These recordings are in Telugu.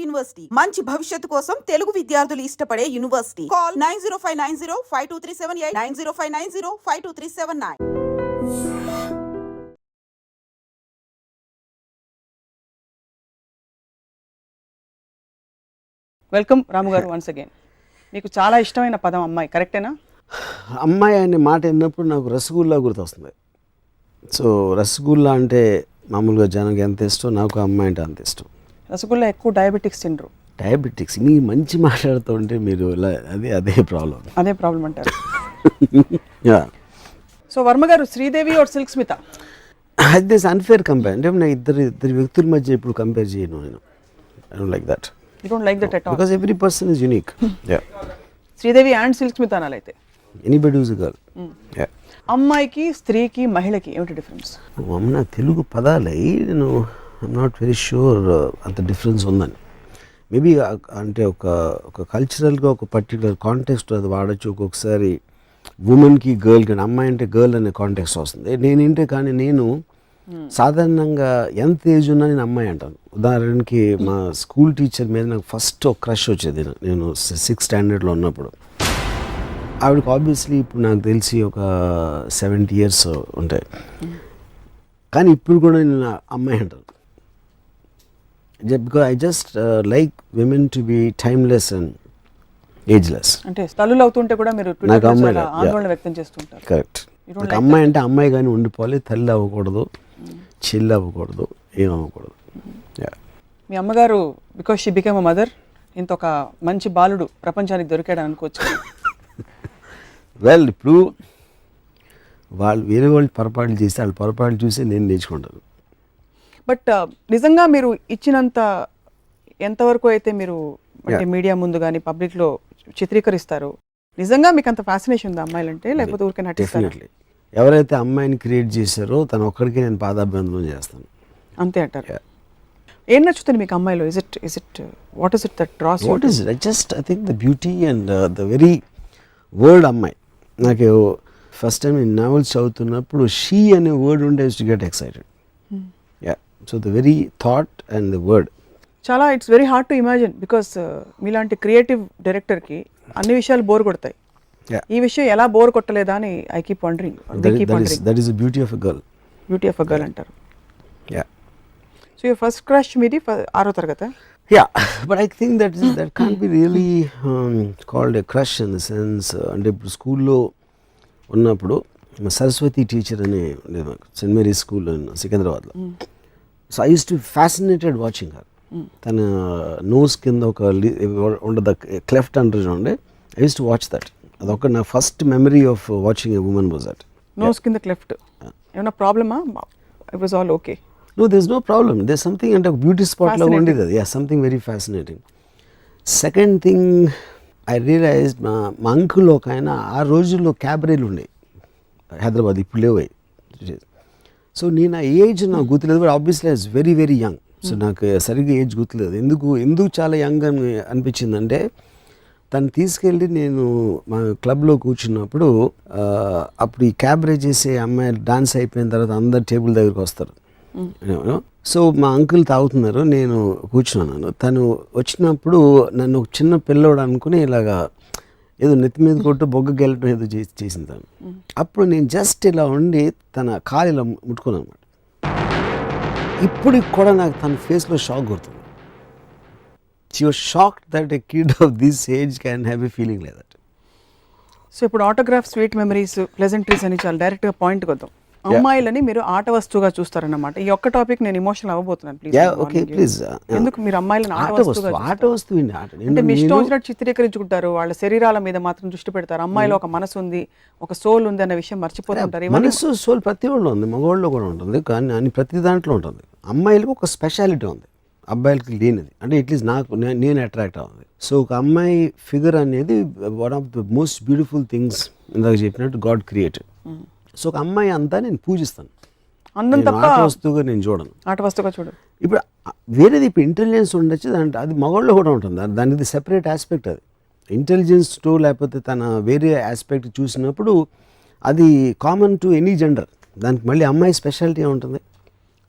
యూనివర్సిటీ మంచి భవిష్యత్తు కోసం తెలుగు విద్యార్థులు ఇష్టపడే యూనివర్సిటీ. కాల్ 9059052378 9059052379. వెల్కమ్ రాము గారు వన్స్ అగైన్. మీకు చాలా ఇష్టమైన పదం అమ్మాయి, కరెక్టేనా? అమ్మాయి అనే మాట విన్నప్పుడు నాకు రసగుల్లా గుర్తొస్తుంది. సో రసగుల్లా అంటే మామూలుగా జనానికి ఎంత ఇష్టం, నాకు అమ్మాయి అంటే అంత ఇష్టం. రసగుల్లా ఎక్కువ డయాబెటిక్స్ తినరు. డయాబెటిక్స్ మీ మంచి మాట్లాడుతూ ఉంటే మీరు అదే ప్రాబ్లం అంటారు. So Varma garu, Sridevi or Silk Smitha? This unfair compare. అంటే నేను ఇద్దరు వ్యక్తుల మధ్య ఇప్పుడు కంపేర్ చేయను. నేను I don't like that. You don't like that at all? Because every person is unique. Yeah. Sridevi and Silk Smitha అనాలైతే Anybody who's a girl. Yeah. అమ్మాయికి, స్త్రీకి, మహిళకి ఏమిటి డిఫరెన్స్? అమ్మ తెలుగు పదాలై నేను ఐఎమ్ నాట్ వెరీ షూర్ అంత డిఫరెన్స్ ఉందని. మేబీ అంటే ఒక కల్చరల్గా ఒక పర్టికులర్ కాంటెక్స్ట్ అది వాడచ్చు. ఒక్కొక్కసారి ఉమెన్కి గర్ల్కి, అమ్మాయి అంటే గర్ల్ అనే కాంటెక్స్ట్ వస్తుంది. కానీ నేను సాధారణంగా ఎంత ఏజ్ ఉన్నా నేను అమ్మాయి అంటాను. ఉదాహరణకి మా స్కూల్ టీచర్ మీద నాకు ఫస్ట్ ఒక క్రష్ వచ్చేది. నేను 6th స్టాండర్డ్లో ఉన్నప్పుడు. ఆవిడకి ఆబ్వియస్లీ ఇప్పుడు నాకు తెలిసి ఒక 70 years ఉంటాయి. కానీ ఇప్పుడు కూడా నేను అమ్మాయి అంటాను. Because I just like women to be timeless and ageless. అంటే తల్లులు అవుతుంటే కూడా మీరు ఆందోళన వ్యక్తం చేస్తుంటారు. కరెక్ట్. నాకు అమ్మాయి అంటే అమ్మాయి కానీ ఉండిపోవాలి, తల్లి అవ్వకూడదు, చెల్లి అవ్వకూడదు, ఏం అవ్వకూడదు. మీ అమ్మగారు because she became a mother, ఇంత ఒక మంచి బాలుడు ప్రపంచానికి దొరికాడు అనుకోవచ్చు. వెల్, ఇప్పుడు వేరే వాళ్ళు పొరపాట్లు చేస్తే వాళ్ళ పొరపాట్లు చూసి నేను నేర్చుకుంటాను. బట్ నిజంగా మీరు ఇచ్చినంత ఎంతవరకు అయితే మీరు అంటే మీడియా ముందు కానీ పబ్లిక్లో చిత్రీకరిస్తారు, నిజంగా మీకు అంత ఫ్యాసినేషన్ ఉందా అమ్మాయిలంటే, లేకపోతే ఊరికే నటిస్తారు? డెఫినెట్లీ. ఎవరైతే అమ్మాయిని క్రియేట్ చేశారో తను ఒక్కడికి నేను పాదాభివందనం చేస్తాను. అంతే అంటారు. ఏం నచ్చుతుంది మీకు అమ్మాయిలో? What is it that draws you? I think the beauty and the very word అమ్మాయి. నాకు ఫస్ట్ టైం నేను నావెల్స్ చదువుతున్నప్పుడు షీ అనే వర్డ్ ఉంటే to get excited. So the very thought and the word చాలా it's very hard to imagine. Because మీలాంటి క్రియేటివ్ డైరెక్టర్కి అన్ని విషయాలు బోర్ కొడతాయి. ఈ విషయం ఎలా బోర్ కొట్టలేదా అని I keep wondering. That is the beauty of a girl. Beauty of a girl అంటారు. సో యువర్ ఫస్ట్ క్రష్ మీది 6వ తరగతి? But I think that can't be really called a crush in the sense. అంటే ఇప్పుడు స్కూల్లో ఉన్నప్పుడు సరస్వతి టీచర్ అని ఉండేది మాకు, సెయింట్ మేరీ స్కూల్ సికింద్రాబాద్లో. So I use to fascinated watching her. తన నోస్ కింద ఒక ఉండదు, క్లెఫ్ట్ అంటారు చూడండి. I use to watch that. అదొక నా first memory of watching a woman was that. Nose కింద క్లెఫ్ట్ ఏమైనా ప్రాబ్లమా? It was all okay? No, there's no problem. There's something అంటే ఒక బ్యూటీ స్పాట్లో ఉండేది అది. Something very fascinating. Second thing I realize మా అంకుల్ ఒక ఆయన ఆ రోజుల్లో క్యాబరేలు ఉండేవి హైదరాబాద్, ఇప్పుడు లేవు. సో నేను ఆ ఏజ్ నాకు గుర్తులేదు. But obviously I was very very young. So నాకు సరిగ్గా ఏజ్ గుర్తులేదు. ఎందుకు చాలా యంగ్ అని అనిపించిందంటే, తను తీసుకెళ్ళి నేను మా క్లబ్లో కూర్చున్నప్పుడు అప్పుడు ఈ క్యాబరే చేసే అమ్మాయిలు డాన్స్ అయిపోయిన తర్వాత అందరు టేబుల్ దగ్గరికి వస్తారు. సో మా అంకుల్ తాగుతున్నారు, నేను కూర్చున్నాను. తను వచ్చినప్పుడు నన్ను ఒక చిన్న పిల్లోడు అనుకుని ఇలాగా ఏదో నెత్తి మీద కొట్టు బొగ్గ గెలటం ఏదో చేసింది తను. అప్పుడు నేను జస్ట్ ఇలా ఉండి తన కాలు ఇలా ముట్టుకున్నాను అనమాట. ఇప్పటికి కూడా నాకు తన ఫేస్లో షాక్ కొడుతుంది. She was shocked that a kid of this age can have a feeling like that. So ఇప్పుడు ఆటోగ్రాఫ్, స్వీట్ మెమరీస్, ప్లెజెంట్రీస్ అని చాలా డైరెక్ట్గా పాయింట్కి వద్దాం. అమ్మాయిలని మీరు ఆట వస్తువుగా చూస్తారన్నమాట. ఈ ఒక్క టాపిక్ నేను ఎమోషనల్ అవ్వబోతున్నాను. ప్లీజ్. ఎందుకు మీరు అమ్మాయిలని ఆట వస్తువు అంటే మీ ఇష్టం వచ్చినట్టు చిత్రీకరించుకుంటారు, వాళ్ళ శరీరాల మీద మాత్రం దృష్టి పెడతారు. అమ్మాయిలో ఒక మనసు ఉంది, ఒక సోల్ ఉంది అన్న విషయం మర్చిపోతుంటారు. మనసు, సోల్ ప్రతి వాళ్ళు ఉంది, మగవాళ్ళు కూడా ఉంటుంది, కానీ ప్రతి దాంట్లో ఉంటుంది. అమ్మాయిలకు ఒక స్పెషాలిటీ ఉంది, అబ్బాయిలకి లేనిది. అంటే అట్లీస్ట్ నేను అట్రాక్ట్ అవ్వాలి. సో ఒక అమ్మాయి ఫిగర్ అనేది one of the most beautiful things ఇందాక చెప్పినట్టు గాడ్ క్రియేటెడ్. సో ఒక అమ్మాయి అంతా నేను పూజిస్తాను, ఆట వస్తువుగా నేను చూడను. ఆట వస్తువుగా చూడు. ఇప్పుడు వేరేది ఇప్పుడు ఇంటెలిజెన్స్ ఉండొచ్చు, అది మగవాళ్ళు కూడా ఉంటుంది, దానికి సెపరేట్ ఆస్పెక్ట్. అది ఇంటెలిజెన్స్ టు లేకపోతే తన వేరే ఆస్పెక్ట్ చూసినప్పుడు అది కామన్ టు ఎనీ జెండర్. దానికి మళ్ళీ అమ్మాయి స్పెషాలిటీ ఉంటుంది.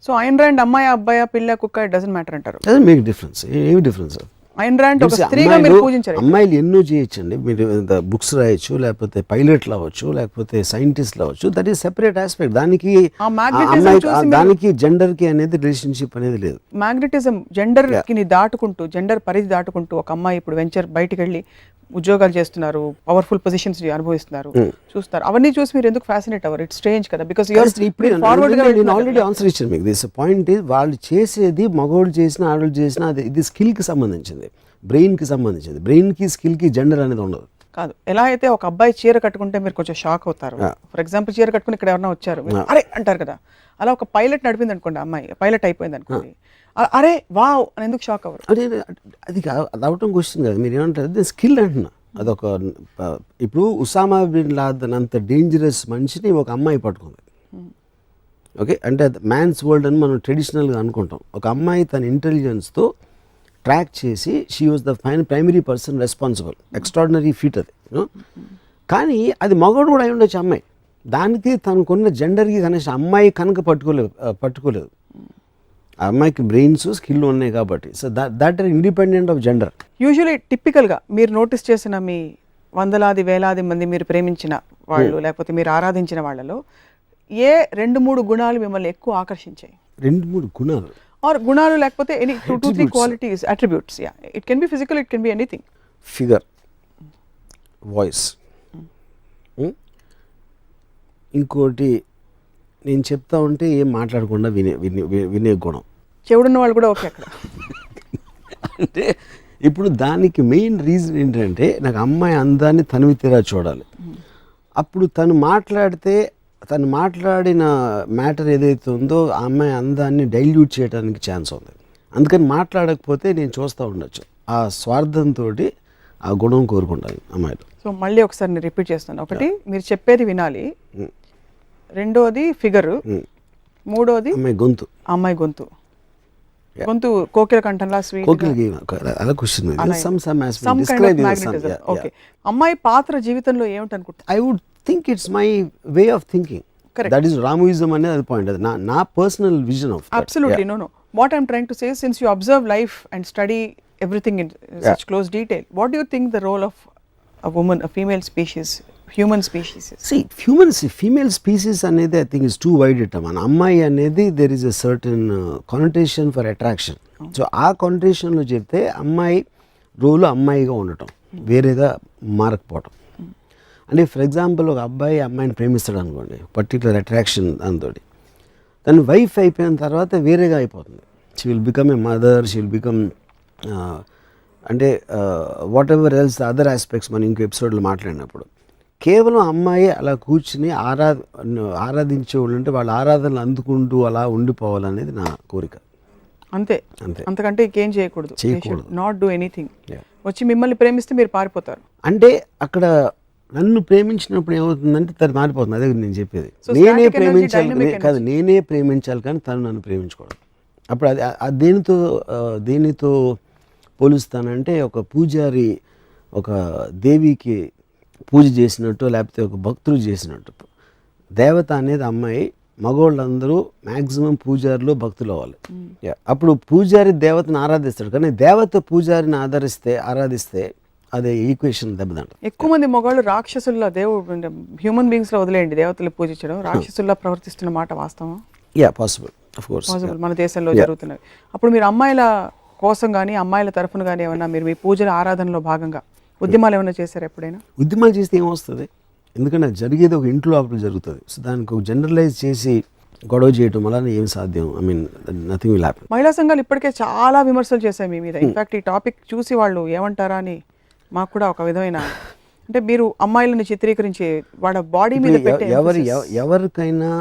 సో ఐన్ ర్యాండ్ అమ్మాయి అబ్బాయి పిల్ల కుక్క ఇట్ డజంట్ మ్యాటర్ అంటారు. Doesn't make difference. ఏమి డిఫరెన్స్? ఐన్ ర్యాండ్ ఒక స్త్రీగా మీరు పూజించారు. అమ్మాయిలు ఎన్నో చేయొచ్చండి. మీరు బుక్స్ రాయొచ్చు, లేకపోతే పైలట్లు అవ్వచ్చు, లేకపోతే సైంటిస్ట్లు అవ్వచ్చు. That is separate aspect. దానికి దానికి జెండర్ కి అనేది రిలేషన్షిప్ అనేది లేదు. మ్యాగ్నెటిజం జెండర్ కి దాటుకుంటూ, జెండర్ పరిధి దాటుకుంటూ ఒక అమ్మాయి ఇప్పుడు వెంచర్ బయటికి వెళ్ళి ఉద్యోగాలు చేస్తున్నారు, పవర్ఫుల్ పొజిషన్స్ అనుభవిస్తున్నారు, చూస్తారు. అవన్నీ చూసి మీరు ఎందుకు ఫ్యాసినేట్ అవ్వరు? ఇట్స్ స్ట్రేంజ్ కదా. బికాస్ నేను ఆల్రెడీ ఆన్సర్ ఇచ్చాను మీకు. దిస్ పాయింట్ ఇస్, వాళ్ళు చేసేది మగవాళ్ళు చేసిన ఆడవాళ్ళు చేసిన అది ఇది స్కిల్ కి సంబంధించింది, బ్రెయిన్ కి సంబంధించింది. బ్రెయిన్ కి స్కిల్ కి జెండర్ అనేది ఉండదు. కాదు, ఎలా అయితే ఒక అబ్బాయి చీర కట్టుకుంటే మీరు కొంచెం షాక్ అవుతారు. ఫర్ ఎగ్జాంపుల్ చీర కట్టుకుని ఇక్కడ ఎవరైనా వచ్చారు అరే అంటారు కదా, అలా ఒక పైలట్ నడిపింది అనుకోండి, అమ్మాయి పైలట్ అయిపోయింది అనుకోండి, అరే వావ్ అని ఎందుకు షాక్ అవ్వరు? అంటే అది అవటం క్వశ్చన్ కదా. మీరు ఏమంటారు స్కిల్ అంటున్నా. అదొక ఇప్పుడు ఉసామా బిన్ లాదెన్ అంత డేంజరస్ మనిషిని ఒక అమ్మాయి పట్టుకుంది. ఓకే, అంటే మ్యాన్స్ వరల్డ్ అని మనం ట్రెడిషనల్గా అనుకుంటాం. ఒక అమ్మాయి తన ఇంటెలిజెన్స్తో ట్రాక్ చేసి she was the primary person responsible. Extraordinary feet అది. కానీ అది మగవాడు కూడా అయి ఉండొచ్చు అమ్మాయి. దానికి తనకున్న జెండర్కి కనీసం అమ్మాయి కనుక పట్టుకోలేదు. ఆ అమ్మాయికి బ్రెయిన్స్ స్కిల్ ఉన్నాయి కాబట్టి. So that are independent of gender. Usually టిపికల్గా మీరు నోటీస్ చేసిన మీ వందలాది వేలాది మంది మీరు ప్రేమించిన వాళ్ళు లేకపోతే మీరు ఆరాధించిన వాళ్ళలో ఏ 2-3 గుణాలు మిమ్మల్ని ఎక్కువ ఆకర్షించాయి? 2-3 గుణాలు ఆర్ గుణాలు లేకపోతే any 2-3 qualities, attributes. Yeah, it can B physical, it can be anything. Figure, voice, ఇంకోటి నేను చెప్తా ఉంటే ఏం మాట్లాడకుండా వినే గుణం. చెవుడున్న వాళ్ళు కూడా ఓకే అక్కడ. అంటే ఇప్పుడు దానికి మెయిన్ రీజన్ ఏంటంటే నాకు అమ్మాయి అందాన్ని తనివి తీరా చూడాలి. అప్పుడు తను మాట్లాడిన మ్యాటర్ ఏదైతే ఉందో ఆ అమ్మాయి అందాన్ని డైల్యూట్ చేయడానికి ఛాన్స్ ఉంది. అందుకని మాట్లాడకపోతే నేను చూస్తూ ఉండొచ్చు. ఆ స్వార్థంతో ఆ గుణం కోరుకుంటాను అమ్మాయిలు. సో మళ్ళీ ఒకసారి నేను రిపీట్ చేస్తాను. ఒకటి, మీరు చెప్పేది వినాలి. రెండోది ఫిగరు. మూడోది అమ్మాయి గొంతు కోకిల కంఠంలా స్వీట్. ఓకే, అమ్మాయి పాత్ర జీవితంలో ఏమిటనుకుంటా? I would think it's my way of thinking. That is రామోయిజం అనేది అది పాయింట్. అది నా personal vision of. Absolutely. No what I'm trying to say, since you observe life and study everything in such close detail, what do you think the role of a woman, a female species, human species is? See, female species anedi I think is too wide term. An అమ్మాయి అనేది there is a certain connotation for attraction. So ఆ connotation లో చెప్తే అమ్మాయి రోల్ అమ్మాయిగా ఉండటం, వేరేగా మారకపోవటం. అంటే ఫర్ ఎగ్జాంపుల్ ఒక అబ్బాయి అమ్మాయిని ప్రేమిస్తాడు అనుకోండి, పర్టికులర్ అట్రాక్షన్ దాంతో, తను వైఫ్ అయిపోయిన తర్వాత వేరేగా అయిపోతుంది. She will become a mother, she will become అంటే whatever else other aspects మనం ఇంకో ఎపిసోడ్లో మాట్లాడినప్పుడు. కేవలం అమ్మాయి అలా కూర్చుని ఆరాధించే వాళ్ళు ఉంటే వాళ్ళ ఆరాధనలు అందుకుంటూ అలా ఉండిపోవాలనేది నా కోరిక. అంతే, అంతకంటే ఇంకేం చేయకూడదు. Not do anything. వచ్చి మిమ్మల్ని ప్రేమిస్తే మీరు పారిపోతారు. అంటే అక్కడ నన్ను ప్రేమించినప్పుడు ఏమవుతుందంటే తను మారిపోతుంది. అదే నేను చెప్పేది. నేనే ప్రేమించాలి కానీ తను నన్ను ప్రేమించకూడదు. అప్పుడు అది దేనితో పోలుస్తానంటే ఒక పూజారి ఒక దేవికి పూజ చేసినట్టు, లేకపోతే ఒక భక్తులు చేసినట్టు. దేవత అనేది అమ్మాయి, మగవాళ్ళందరూ మ్యాక్సిమం పూజారులు భక్తులు అవ్వాలి. అప్పుడు పూజారి దేవతను ఆరాధిస్తాడు, కానీ దేవత పూజారిని ఆరాధిస్తే అదే ఈక్వేషన్ దెబ్బతింట. ఎక్కువ మంది మగవాళ్ళు రాక్షసుల్లా, దేవుడు హ్యూమన్ బీయింగ్స్ లో వదిలేయండి దేవతలు పూజించడం, రాక్షసుల్లా ప్రవర్తిస్తున్న మాట వాస్తవం? పాసిబుల్, ఆఫ్ కోర్స్ పాసిబుల్, మన దేశంలో జరుగుతున్నవి. అప్పుడు మీరు అమ్మాయిల కోసం కానీ అమ్మాయిల తరఫున కానీ ఏమన్నా మీరు మీ పూజల ఆరాధనలో భాగంగా ఉద్యమాలు ఏమైనా చేశారు ఎప్పుడైనా? ఉద్యమాలు చేస్తే ఏమొస్తుంది? ఎందుకంటే జరిగేది ఒక ఇంట్లో అప్పుడు జరుగుతుంది. సో దానికి ఒక జనరలైజ్ చేసి గొడవ చేయడం వల్ల ఏం సాధ్యం? I mean nothing will happen. మహిళా సంఘాలు ఇప్పటికే చాలా విమర్శలు చేశాయి మీ మీద. ఇన్ఫాక్ట్ ఈ టాపిక్ చూసి వాళ్ళు ఏమంటారా అని మాకు కూడా ఒక విధమైన, అంటే మీరు అమ్మాయిలను చిత్రీకరించి వాళ్ళ బాడీ మీద ఎవరికైనా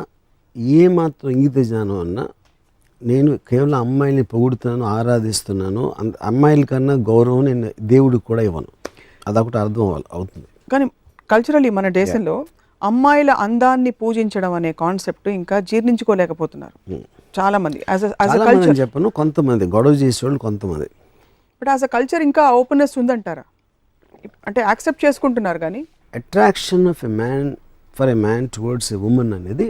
ఏ మాత్రం ఇంగిత జ్ఞానం అన్నా, నేను కేవలం అమ్మాయిని పొగుడుతున్నాను, ఆరాధిస్తున్నాను, అమ్మాయిల కన్నా గౌరవం నేను దేవుడికి కూడా ఇవ్వను. అదొకటి అర్థం అవుతుంది. కానీ కల్చరల్లీ మన దేశంలో అమ్మాయిల అందాన్ని పూజించడం అనే కాన్సెప్ట్ ఇంకా జీర్ణించుకోలేకపోతున్నారు చాలా మంది. చెప్పను, కొంతమంది గొడవ చేసేవాళ్ళు కొంతమంది. బట్ యాజ్ అ కల్చర్ ఇంకా ఓపెన్నెస్ ఉందంటారా? అంటే యాక్సెప్ట్ చేసుకుంటున్నారు కానీ attraction of a man for a man towards a women అనేది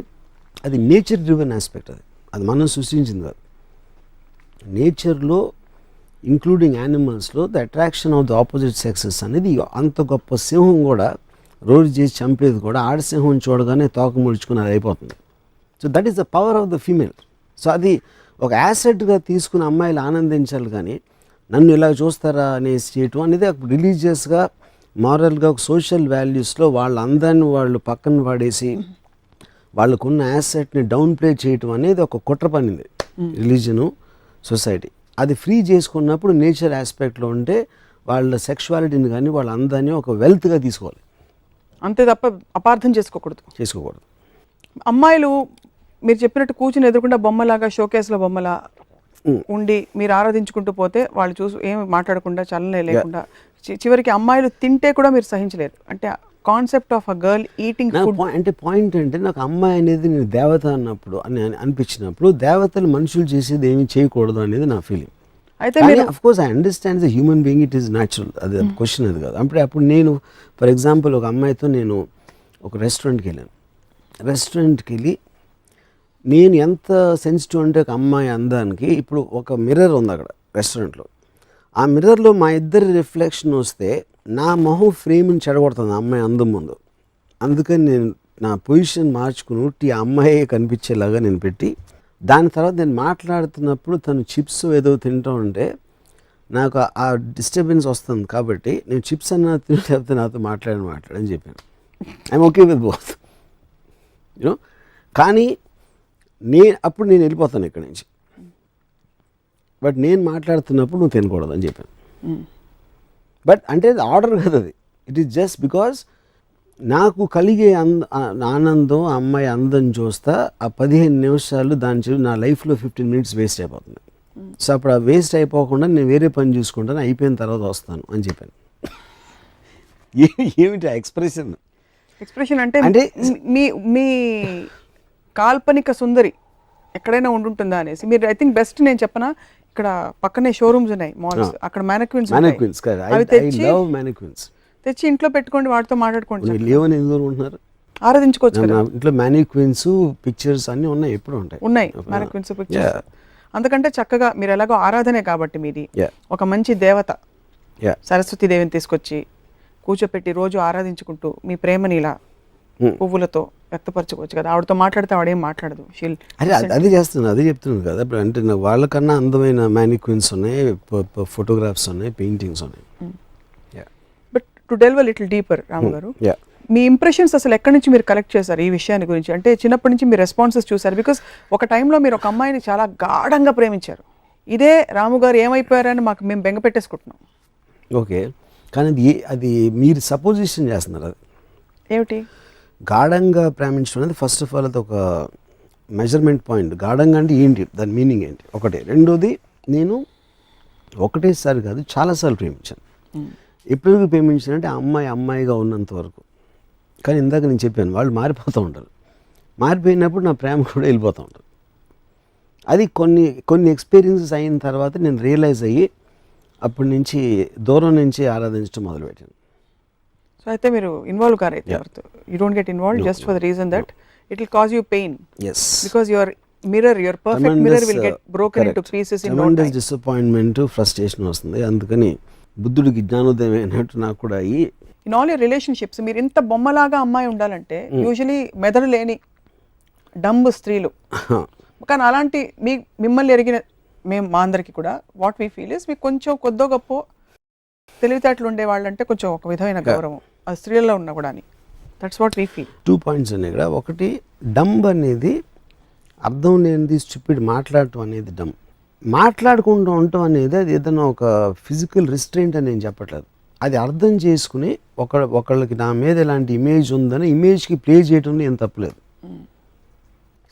అది నేచర్ డ్రివెన్ ఆస్పెక్ట్. అది అది మనం సృష్టించింది కాదు. నేచర్లో ఇంక్లూడింగ్ యానిమల్స్లో the attraction of the opposite sexes అనేది అంత గొప్ప సింహం కూడా రోజు చేసి చంపేది కూడా ఆడసింహం చూడగానే తోక ముడుచుకుని అది అయిపోతుంది. So that is the power of the female. So అది ఒక యాసెట్గా తీసుకుని అమ్మాయిలు ఆనందించాలి, కానీ నన్ను ఇలా చూస్తారా అనేసి చేయటం అనేది రిలీజియస్గా మారల్గా ఒక సోషల్ వాల్యూస్లో వాళ్ళ అందాన్ని వాళ్ళు పక్కన పడేసి వాళ్ళకున్న యాసెట్ని డౌన్ ప్లే చేయటం అనేది ఒక కుట్ర పనింది రిలీజను సొసైటీ. అది ఫ్రీ చేసుకున్నప్పుడు నేచర్ ఆస్పెక్ట్లో ఉంటే వాళ్ళ సెక్షువాలిటీని కానీ వాళ్ళ అందాన్ని ఒక వెల్త్గా తీసుకోవాలి, అంతే తప్ప అపార్థం చేసుకోకూడదు. అమ్మాయిలు మీరు చెప్పినట్టు కూర్చుని ఎదురుకుండా బొమ్మలాగా షోకేస్లో బొమ్మలా ఉండి మీరు ఆరాధించుకుంటూ పోతే వాళ్ళు చూసి ఏమి మాట్లాడకుండా చలనే లేకుండా చివరికి అమ్మాయిలు తింటే కూడా మీరు సహించలేరు. అంటే concept of a girl eating food అంటే పాయింట్ అంటే నాకు అమ్మాయి అనేది నేను దేవత అన్నప్పుడు అని అనిపించినప్పుడు దేవతలు మనుషులు చేసేది ఏమీ చేయకూడదు అనేది నా ఫీలింగ్. అయితే of course I understand the human being, it is natural, అది క్వశ్చన్ అది కాదు. అప్పుడు నేను ఫర్ ఎగ్జాంపుల్ ఒక అమ్మాయితో నేను ఒక రెస్టారెంట్కి వెళ్ళాను. రెస్టారెంట్కి వెళ్ళి నేను ఎంత సెన్సిటివ్ అంటే ఒక అమ్మాయి అందానికి, ఇప్పుడు ఒక మిర్రర్ ఉంది అక్కడ రెస్టారెంట్లో, ఆ మిర్రర్లో మా ఇద్దరి రిఫ్లెక్షన్ వస్తే నా మొహం ఫ్రేమ్ని చెడగొడుతుంది ఆ అమ్మాయి అందం ముందు. అందుకని నేను నా పొజిషన్ మార్చుకుని ఆ అమ్మాయి కనిపించేలాగా నేను పెట్టి, దాని తర్వాత నేను మాట్లాడుతున్నప్పుడు తను చిప్స్ ఏదో తింటూ ఉంటే నాకు ఆ డిస్టర్బెన్స్ వస్తుంది, కాబట్టి నేను చిప్స్ అన్నా తింటే నాతో మాట్లాడని చెప్పాను. I'm okay with both you know. కానీ అప్పుడు నేను వెళ్ళిపోతాను ఇక్కడి నుంచి, బట్ నేను మాట్లాడుతున్నప్పుడు నువ్వు తినకూడదు అని చెప్పాను. బట్ అంటే ఆర్డర్ కదా అది, ఇట్ ఈస్ జస్ట్ బికాజ్ నాకు కలిగే ఆనందం ఆ అమ్మాయి అందం చూస్తా ఆ 15 నిమిషాలు దాని చెప్పి నా లైఫ్లో 15 మినిట్స్ వేస్ట్ అయిపోతుంది. సో అప్పుడు ఆ వేస్ట్ అయిపోకుండా నేను వేరే పని చూసుకుంటాను, అయిపోయిన తర్వాత వస్తాను అని చెప్పాను. ఏమిటి ఆ ఎక్స్ప్రెషన్ అంటే మీ కాల్పనిక సుందరి ఎక్కడైనా ఉంటుందా అనేసి మీరు ఐ థింక్ బెస్ట్ నేను చెప్పనా, ఇక్కడ పక్కనే షోరూమ్స్ ఉన్నాయి, మాల్స్, అక్కడ మ్యానిక్విన్స్ తెచ్చి ఇంట్లో పెట్టుకోండి, వాటితో మాట్లాడుకోండి. లేవని ఎందుకు అనుకుంటున్నారు? ఆరాధించుకోవచ్చు కదా ఇంట్లో మ్యానిక్విన్స్ పిక్చర్స్ అన్ని ఉన్నాయి, ఎప్పుడు ఉన్నాయి మ్యానిక్విన్స్ పిక్చర్స్. అందుకంటే చక్కగా మీరు ఎలాగో ఆరాధనే కాబట్టి మీది ఒక మంచి దేవత సరస్వతి దేవిని తీసుకొచ్చి కూర్చోపెట్టి రోజు ఆరాధించుకుంటూ మీ ప్రేమని ఇలా పువ్వులతో వ్యక్తపరచుకోవచ్చు కదా. ఆవిడతో మాట్లాడితే ఆవిడేం మాట్లాడదు. అదే చేస్తున్నాను, అదే చెప్తున్నాను కదా. అంటే వాళ్ళకన్నా అందమైన మ్యానిక్విన్స్ ఉన్నాయి, ఫోటోగ్రాఫ్స్ ఉన్నాయి, పెయింటింగ్స్ ఉన్నాయి. But to delve little deeper Ramu garu, మీ ఇంప్రెషన్స్ అసలు ఎక్కడి నుంచి మీరు కలెక్ట్ చేశారు ఈ విషయాన్ని గురించి? అంటే చిన్నప్పటి నుంచి మీ రెస్పాన్సెస్ చూసారు, బికాస్ ఒక టైంలో మీరు ఒక అమ్మాయిని చాలా గాఢంగా ప్రేమించారు. ఇదే రాము గారు ఏమైపోయారని మేము బెంగ పెట్టేసుకుంటున్నాం. ఓకే, కానీ అది మీరు సపోజిషన్ చేస్తున్నారు. అది ఏమిటి గాఢంగా ప్రేమించడం అనేది ఫస్ట్ ఆఫ్ ఆల్ అది ఒక మెజర్మెంట్ పాయింట్. గాఢంగా అంటే ఏంటి, దాని మీనింగ్ ఏంటి ఒకటి. రెండోది, నేను ఒకటేసారి కాదు చాలాసార్లు ప్రేమించాను. ఎప్పటికీ ప్రేమించానంటే అమ్మాయిగా ఉన్నంత వరకు. కానీ ఇందాక నేను చెప్పాను, వాళ్ళు మారిపోతూ ఉంటారు. మారిపోయినప్పుడు నా ప్రేమ కూడా వెళ్ళిపోతూ ఉంటుంది. అది కొన్ని ఎక్స్పీరియన్సెస్ అయిన తర్వాత నేను రియలైజ్ అయ్యి అప్పటి నుంచి దూరం నుంచి ఆరాధించడం మొదలుపెట్టాను. సో అయితే మీరు ఇన్వాల్వ్ కారైతే you don't get involve just for the reason that it will cause you pain. Yes. Because your perfect mirror will get broken into pieces in no time. Disappointment, frustration వస్తుంది. అందుకని బుద్ధుడికి జ్ఞానోదయం అయినట్టు నాకు కూడా అయ్యి ఇన్ ఆల్ యువర్ రిలేషన్షిప్స్ మీరు ఇంత బొమ్మలాగా అమ్మాయి ఉండాలంటే యూజువలీ మెదడు లేని డంబ్ స్త్రీలు. కానీ అలాంటి మిమ్మల్ని ఎరిగిన మా అందరికి కూడా వాట్ వీ ఫీల్ ఇస్ మీకు కొంచెం కొద్దో గొప్ప తెలివితేటలు ఉండేవాళ్ళంటే కొంచెం ఒక విధమైన గౌరవం ఆ స్త్రీలలో ఉన్నా కూడా అని. That's what we feel. 2 points ఉన్నాయి ఇక్కడ. ఒకటి, డంబ్ అనేది అర్థం లేనిది, స్టూపిడ్ మాట్లాడటం అనేది డంబ్. మాట్లాడుకుంటూ ఉండటం అనేది అది ఏదైనా ఒక ఫిజికల్ రిస్ట్రెయింట్ అని నేను చెప్పట్లేదు. అది అర్థం చేసుకుని ఒకళ్ళకి నా మీద ఎలాంటి ఇమేజ్ ఉందని ఇమేజ్కి ప్లే చేయడంలో ఏం తప్పలేదు.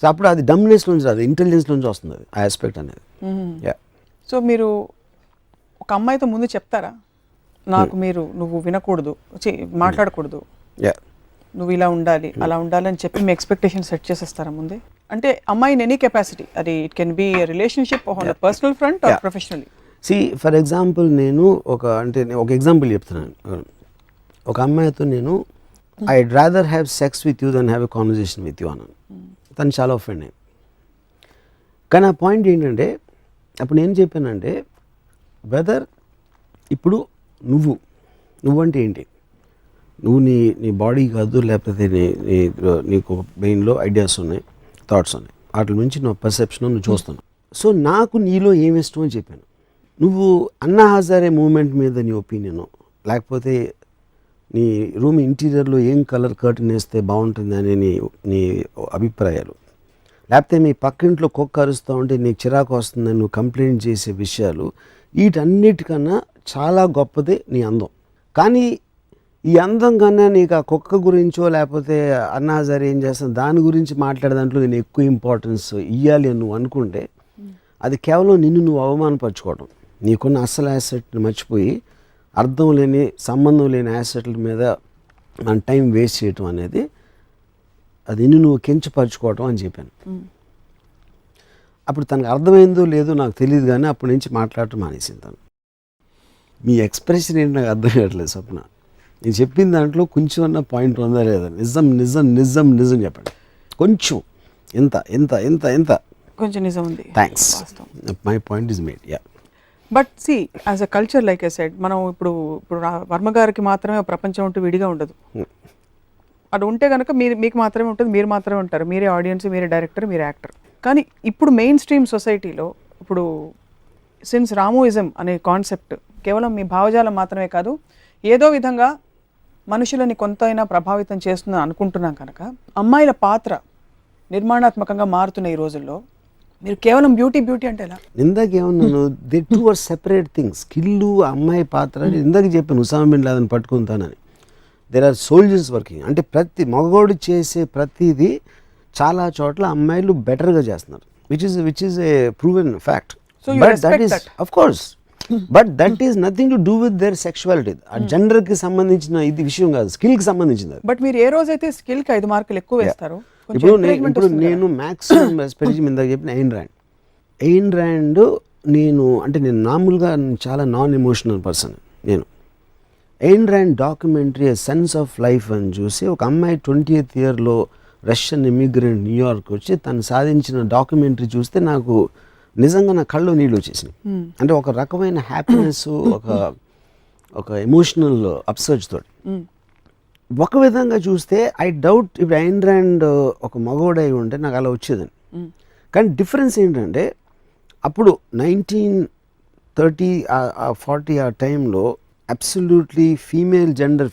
సో అప్పుడు అది డమ్నెస్ నుంచి రాదు, ఇంటెలిజెన్స్ నుంచి వస్తుంది అది ఆ ఆస్పెక్ట్ అనేది. సో మీరు ఒక అమ్మాయితో ముందు చెప్తారా, నాకు నువ్వు వినకూడదు, మాట్లాడకూడదు, నువ్వు ఇలా ఉండాలి అలా ఉండాలి అని చెప్పి మీ ఎక్స్పెక్టేషన్ సెట్ చేసేస్తారా ముందే? అంటే అమ్మాయిని ఎనీ కెపాసిటీ, అది it can be relationship on personal front or professionally. For example నేను ఒక ఎగ్జాంపుల్ చెప్తున్నాను. ఒక అమ్మాయితో నేను I'd rather have sex with you then have a conversation with you అన్నాను. తను చాలా ఒఫెండ్ అయ్యింది. కానీ ఆ పాయింట్ ఏంటంటే అప్పుడు నేను చెప్పానంటే వెదర్ ఇప్పుడు నువ్వంటే ఏంటి, నువ్వు నీ బాడీ కాదు, లేకపోతే నీకు బ్రెయిన్లో ఐడియాస్ ఉన్నాయి, థాట్స్ ఉన్నాయి, వాటి నుంచి నువ్వు పర్సెప్షన్ నువ్వు చూస్తున్నావు. సో నాకు నీలో ఏమి ఇష్టం అని చెప్పాను. నువ్వు అన్నా హజారే మూమెంట్ మీద నీ ఒపీనియను, లేకపోతే నీ రూమ్ ఇంటీరియర్లో ఏం కలర్ కర్టన్ వేస్తే బాగుంటుంది అనే నీ అభిప్రాయాలు, లేకపోతే మీ పక్కింట్లో కుక్క అరుస్తూ ఉంటే నీకు చిరాకు వస్తుందని నువ్వు కంప్లైంట్ చేసే విషయాలు, వీటన్నిటికన్నా చాలా గొప్పదే నీ అందం. కానీ ఈ అందం కన్నా నీకు ఆ కుక్క గురించో లేకపోతే అన్నా హజారే ఏం చేస్తాను దాని గురించి మాట్లాడే దాంట్లో నేను ఎక్కువ ఇంపార్టెన్స్ ఇవ్వాలి అని నువ్వు అనుకుంటే అది కేవలం నిన్ను నువ్వు అవమానపరచుకోవడం. నీకున్న అసలు యాసెట్ని మర్చిపోయి అర్థం లేని సంబంధం లేని యాసెట్ల మీద మన టైం వేస్ట్ చేయటం అనేది అది నువ్వు కించపరచుకోవటం అని చెప్పాను. అప్పుడు తనకు అర్థమైందో లేదో నాకు తెలియదు, కానీ అప్పటి నుంచి మాట్లాడటం మానేసింది తను. మీ ఎక్స్ప్రెషన్ ఏంటి నాకు అర్థం కావట్లేదు స్వప్న. నేను చెప్పిన దాంట్లో కొంచెం అన్న పాయింట్ ఉందా లేదా? నిజం నిజం నిజం నిజం చెప్పండి. కొంచెం ఎంత ఎంత ఎంత ఎంత కొంచెం నిజం ఉంది. Thanks, my point is made. Yeah, but see as a culture like I said, మనం ఇప్పుడు వర్మ గారికి మాత్రమే ప్రపంచం ఉంటూ విడిగా ఉండదు. అది ఉంటే కనుక మీకు మాత్రమే ఉంటుంది, మీరు మాత్రమే ఉంటారు, మీరే ఆడియన్స్, మీరే డైరెక్టర్, మీరే యాక్టర్. కానీ ఇప్పుడు మెయిన్ స్ట్రీమ్ సొసైటీలో ఇప్పుడు సిన్స్ రామోయిజం అనే కాన్సెప్ట్ కేవలం మీ భావజాలం మాత్రమే కాదు, ఏదో విధంగా మనుషులని కొంతైనా ప్రభావితం చేస్తుందని అనుకుంటున్నాం కనుక అమ్మాయిల పాత్ర నిర్మాణాత్మకంగా మారుతున్న ఈ రోజుల్లో మీరు కేవలం బ్యూటీ అంటే ఎలా? ఇందాక ఏమన్నాను, they two are separate things. Skill అమ్మాయి పాత్ర ఇందాక చెప్పాను, ఉసామా బిన్ లాదెన్ పట్టుకుంటానని. There are soldiers working. అంటే ప్రతి మగవాడు చేసే ప్రతిదీ చాలా చోట్ల అమ్మాయిలు బెటర్గా చేస్తున్నారు, which is a proven fact. But that is of course, but that is nothing to do with their sexuality. ఆ జెండర్కి సంబంధించిన ఇది విషయం కాదు, స్కిల్కి సంబంధించింది. బట్ మీరు ఏ రోజైతే స్కిల్కి 5 మార్కులు ఎక్కువ వేస్తారో, ఇప్పుడు నేను మ్యాక్సిమం రెస్పెక్ట్ ఇందాక చెప్పిన ఎయిన్ ర్యాండ్ నేను మామూలుగా చాలా నాన్ ఎమోషనల్ పర్సన్. నేను Ayn Rand documentary sense of life అని చూసి ఒక అమ్మాయి 20th ఇయర్లో రష్యన్ ఇమిగ్రెంట్ న్యూయార్క్ వచ్చి తను సాధించిన డాక్యుమెంటరీ చూస్తే నాకు నిజంగా నా కళ్ళు నీళ్ళు వచ్చేసినాయి. అంటే ఒక రకమైన హ్యాపీనెస్, ఒక ఎమోషనల్ అప్సర్జ్ తోటి. ఒక విధంగా చూస్తే ఐ డౌట్ ఇప్పుడు ఐన్ ర్యాండ్ ఒక మగవాడై ఉంటే నాకు అలా వచ్చేదని. కానీ డిఫరెన్స్ ఏంటంటే అప్పుడు 1930 40 ఆ టైంలో అబ్సల్యూట్లీ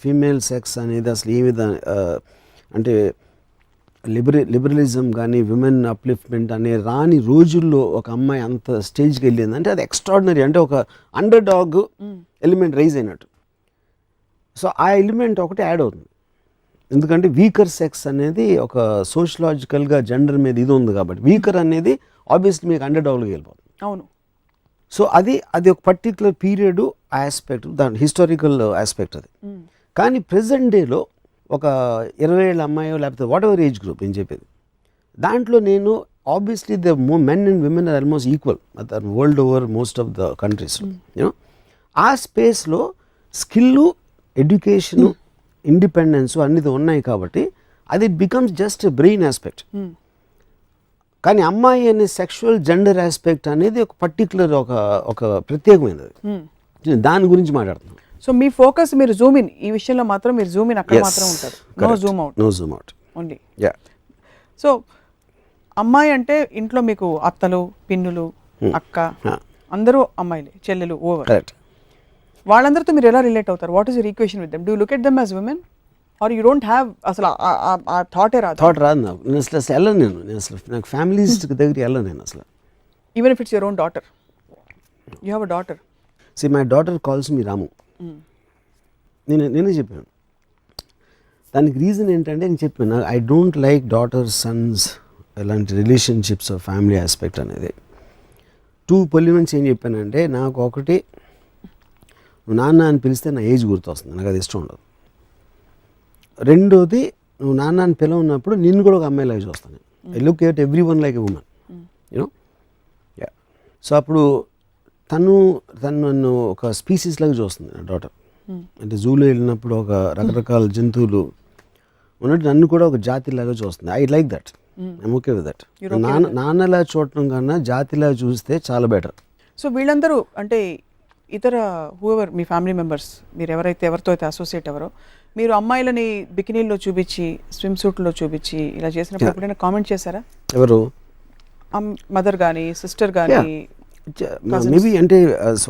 ఫీమేల్ సెక్స్ అనేది అసలు ఏ విధంగా అంటే లిబరలిజం కానీ విమెన్ అప్లిఫ్ట్మెంట్ అనే రాని రోజుల్లో ఒక అమ్మాయి అంత స్టేజ్కి వెళ్ళింది అంటే అది ఎక్స్ట్రాడినరీ. అంటే ఒక అండర్ డాగ్ ఎలిమెంట్ రైజ్ అయినట్టు. సో ఆ ఎలిమెంట్ ఒకటి యాడ్ అవుతుంది, ఎందుకంటే వీకర్ సెక్స్ అనేది ఒక సోషలాజికల్గా జెండర్ మీద ఇది ఉంది కాబట్టి వీకర్ అనేది ఆబ్వియస్లీ మీకు అండర్ డాగ్లోకి వెళ్ళిపోతుంది. అవును. సో అది ఒక పర్టిక్యులర్ పీరియడ్ ఆస్పెక్ట్, దాని హిస్టారికల్ ఆస్పెక్ట్ అది. కానీ ప్రెజెంట్ డేలో ఒక 20 ఏళ్ళ అమ్మాయో లేకపోతే వాట్ ఎవర్ ఏజ్ గ్రూప్ నేను చెప్పేది, దాంట్లో నేను obviously the men and women are almost equal world over most of the countries. You know ఆ స్పేస్లో స్కిల్లు, ఎడ్యుకేషను, ఇండిపెండెన్స్ అన్నిది ఉన్నాయి కాబట్టి అది it becomes just brain aspect. కానీ అమ్మాయి అనే సెక్షువల్ జెండర్ ఆస్పెక్ట్ అనేది ఒక పర్టికులర్ ఒక ప్రత్యేకమైనది. దాని గురించి మాట్లాడుతున్నాం. సో మీ ఫోకస్ మీరు జూమ్ ఇన్ ఈ విషయంలో మాత్రం మీరు జూమ్ ఇన్ అక్కడ మాత్రం ఉంటారు, no zoom out only. So అమ్మాయి అంటే ఇంట్లో మీకు అత్తలు, పిన్నులు, అక్క అందరూ అమ్మాయిలే, చెల్లెలు ఓవర్. వాళ్ళందరితో మీరు ఎలా రిలేట్ అవుతారు? What is your equation with them? Do you look at them as women or you don't have అసలు ఆ థాటే రాదు? థాట్ రాదు నాకు. నేను అసలు వెళ్ళను. నేను అసలు నాకు ఫ్యామిలీస్ దగ్గరికి వెళ్ళను నేను అసలు. Even if it's your own daughter, you have a daughter. See my daughter calls me Ramu. నేనే చెప్పాను దానికి రీజన్ ఏంటంటే, నేను చెప్పాను I don't like daughter sons ఎలాంటి రిలేషన్షిప్స్ ఫ్యామిలీ ఆస్పెక్ట్ అనేది. 2 పొలిమెంట్స్ ఏం చెప్పానంటే, నాకు ఒకటి నువ్వు నాన్న అని పిలిస్తే నా ఏజ్ గుర్తొస్తుంది, నాకు అది ఇష్టం ఉండదు. రెండోది నువ్వు నాన్న అని పిలవన్నప్పుడు నిన్ను కూడా ఒక అమ్మాయిలాగా చూస్తాను. I look at every one like a women, you know. Yeah. So అప్పుడు తను నన్ను ఒక స్పీసీస్ లాగా చూస్తుంది నా డాటర్. అంటే జూలో వెళ్ళినప్పుడు ఒక రకరకాల జంతువులు ఉన్నట్టు నన్ను కూడా ఒక జాతిలాగా చూస్తుంది. I like that. I'm okay with that. నాన్నలా చూడటం కన్నా జాతిలా చూస్తే చాలా బెటర్. సో వీళ్ళందరూ అంటే ఇతర హూఎవర్ మీ ఫ్యామిలీ మెంబర్స్ మీరు ఎవరితో అయితే అసోసియేట్ ఎవరో మీరు అమ్మాయిలని బికినీల్లో చూపించి స్విమ్ సూట్లో చూపించి ఇలా చేసినప్పుడు ఎప్పుడైనా కామెంట్ చేశారా? ఎవరు? మదర్ కానీ సిస్టర్ కానీ? మేబీ అంటే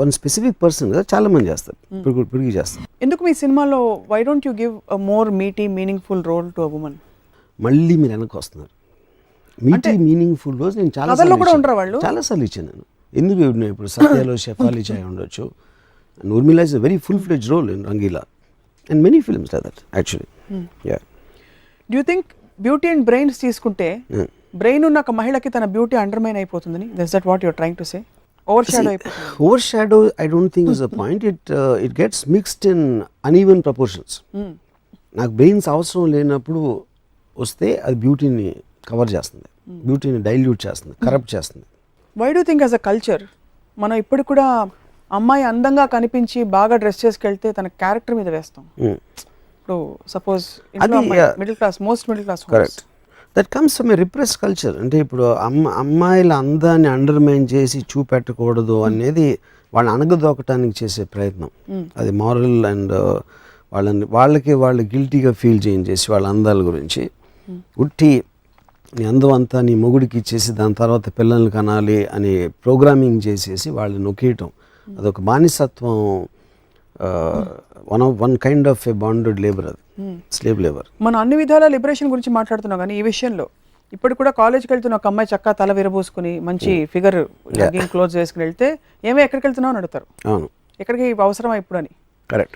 వన్ స్పెసిఫిక్ పర్సన్ కదా, చాలా మంది చేస్తారు, పిడిగి చేస్తారు. ఎందుకు మీ సినిమాలో why don't you give a more meaty meaningful role to a woman? మళ్ళీ మీరు వెనక్కి వస్తున్నారు. మీటీ మీనింగ్ఫుల్ రోజ్ నేను చాలా చాలాసార్లు ఇచ్చాను నేను. ఎందుకు ఇప్పుడు సత్యాలో షెఫాలి చాయ్ ఉండొచ్చు, and Urmila is a very full fledged role in Rangeela and many films like that actually. Do you think beauty and brains తీసుకుంటే బ్రెయిన్ ఉన్న ఒక మహిళకి తన బ్యూటీ అండర్మైన్ అయిపోతుందని? That's that what you're trying to say? Overshadow, I don't think is a point. It gets mixed in uneven proportions. నాకు బ్రెయిన్స్ అవసరం లేనప్పుడు వస్తే అది బ్యూటీని కవర్ చేస్తుంది, బ్యూటీని డైల్యూట్ చేస్తుంది, కరప్ట్ చేస్తుంది. Why do think as a culture మనం ఇప్పుడు కూడా అమ్మాయి అందంగా కనిపించి బాగా డ్రెస్ చేసుకెళ్తే తన క్యారెక్టర్ మీద వేస్తాం? ఇప్పుడు suppose middle class, most middle class, correct, that comes from A repress culture. అంటే ఇప్పుడు అమ్మాయిల అందాన్ని అండర్మైన్ చేసి చూపెట్టకూడదు అనేది వాళ్ళని అణగదొక్కటానికి చేసే ప్రయత్నం. అది మారల్ అండ్ వాళ్ళకి గిల్టీగా ఫీల్ చేయించేసి వాళ్ళ అందాల గురించి ఉట్టి నీ అందం అంతా నీ మొగుడికి ఇచ్చేసి దాని తర్వాత పిల్లల్ని కనాలి అని ప్రోగ్రామింగ్ చేసేసి వాళ్ళని నొక్కేయటం, అదొక బానిసత్వం. One kind of A bonded labour, అది స్లేవ్ లేబర్. మనం అన్ని విధాల లిబరేషన్ గురించి మాట్లాడుతున్నాం కానీ ఈ విషయంలో ఇప్పుడు కూడా కాలేజ్కి వెళ్తున్న ఒక అమ్మాయి చక్కగా తల విరబోసుకుని మంచి ఫిగర్ క్లోజ్ వేసుకుని వెళ్తే ఏమో ఎక్కడికి వెళ్తున్నావు అని అడుగుతారు. అవును, ఎక్కడికి అవసరమా ఇప్పుడు అని. Correct.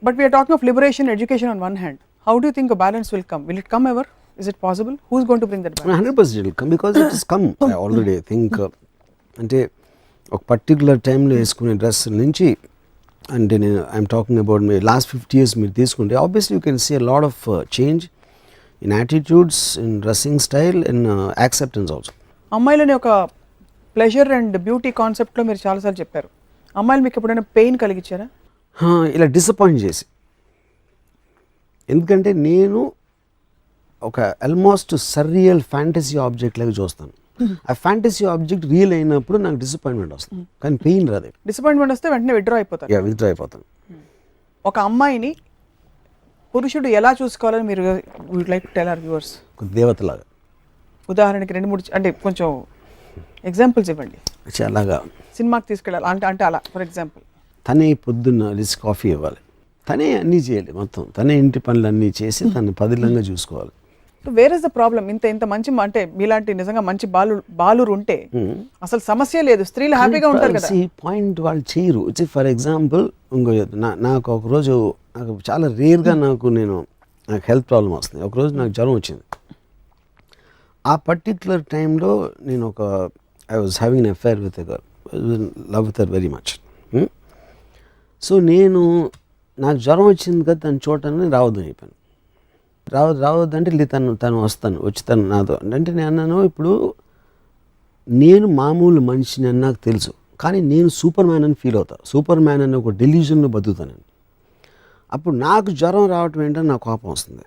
But we're talking of liberation, education on one hand. How do think balance will come? Will it come ever? Is it possible? Who's going to bring that back? 100% it will come because it has come already. I think అంటే ఒక పర్టికులర్ టైంలో వేసుకునే డ్రెస్ నుంచి, అంటే నేను ఐఎమ్ టాకింగ్ అబౌట్ మీ లాస్ట్ 50 years మీరు తీసుకుంటే obviously you can see a lot of change in attitudes, in dressing style, in acceptance also. అమ్మాయిలని ఒక ప్లెజర్ అండ్ బ్యూటీ కాన్సెప్ట్లో మీరు చాలాసార్లు చెప్పారు. అమ్మాయిలు మీకు ఎప్పుడైనా పెయిన్ కలిగించారా? ఇలా డిసప్పాయింట్ చేసి, ఎందుకంటే నేను ఒక ఆల్మోస్ట్ సర్రియల్ ఫ్యాంటసీ ఆబ్జెక్ట్ లాగా చూస్తాను. ఆ ఫ్యాంటసీ ఆబ్జెక్ట్ రియల్ అయినప్పుడు నాకు డిసప్పాయింట్మెంట్ వస్తుంది, కానీ పెయిన్ రాదు. డిసప్పాయింట్మెంట్ వస్తే వెంటనే విత్డ్రా అయిపోతాను. ఒక అమ్మాయిని పురుషుడు ఎలా చూసుకోవాలని మీరు would like to tell our viewers? దేవతలాగా. ఉదాహరణకి 2-3 అంటే కొంచెం ఎగ్జాంపుల్స్ ఇవ్వండి. అలాగా సినిమాకి తీసుకెళ్ళాలి అంటే అలా ఫర్ ఎగ్జాంపుల్ తనే పొద్దున్న లిస్ట్ కాఫీ ఇవ్వాలి, తనే అన్నీ చేయాలి, మొత్తం తనే ఇంటి పనులు అన్నీ చేసి తను పదిలంగా చూసుకోవాలి. Where is the problem? ఇంత మంచి అంటే మీలాంటి నిజంగా మంచి బాలురు ఉంటే అసలు సమస్య లేదు, స్త్రీలు హ్యాపీగా ఉంటారు కదా. పాయింట్ వాళ్ళు చేయరు. ఫర్ ఎగ్జాంపుల్ ఇంకో నాకు ఒకరోజు నాకు చాలా రేర్గా నాకు హెల్త్ ప్రాబ్లం వస్తుంది. ఒకరోజు నాకు జ్వరం వచ్చింది. ఆ పర్టిక్యులర్ టైంలో నేను I was having an affair with a girl, love with her very much. So నాకు జ్వరం వచ్చింది కదా తను చూడటానికి రావద్దని చెప్పాను. రావద్దంటే తను వచ్చి తను నాతో అంటే నేను అన్నాను, ఇప్పుడు నేను మామూలు మనిషిని అని నాకు తెలుసు, కానీ నేను సూపర్ మ్యాన్ అని ఫీల్ అవుతాను. సూపర్ మ్యాన్ అని ఒక డెల్యూజన్లో బతుకుతాను. అప్పుడు నాకు జ్వరం రావటం ఏంటని నాకు కోపం వస్తుంది.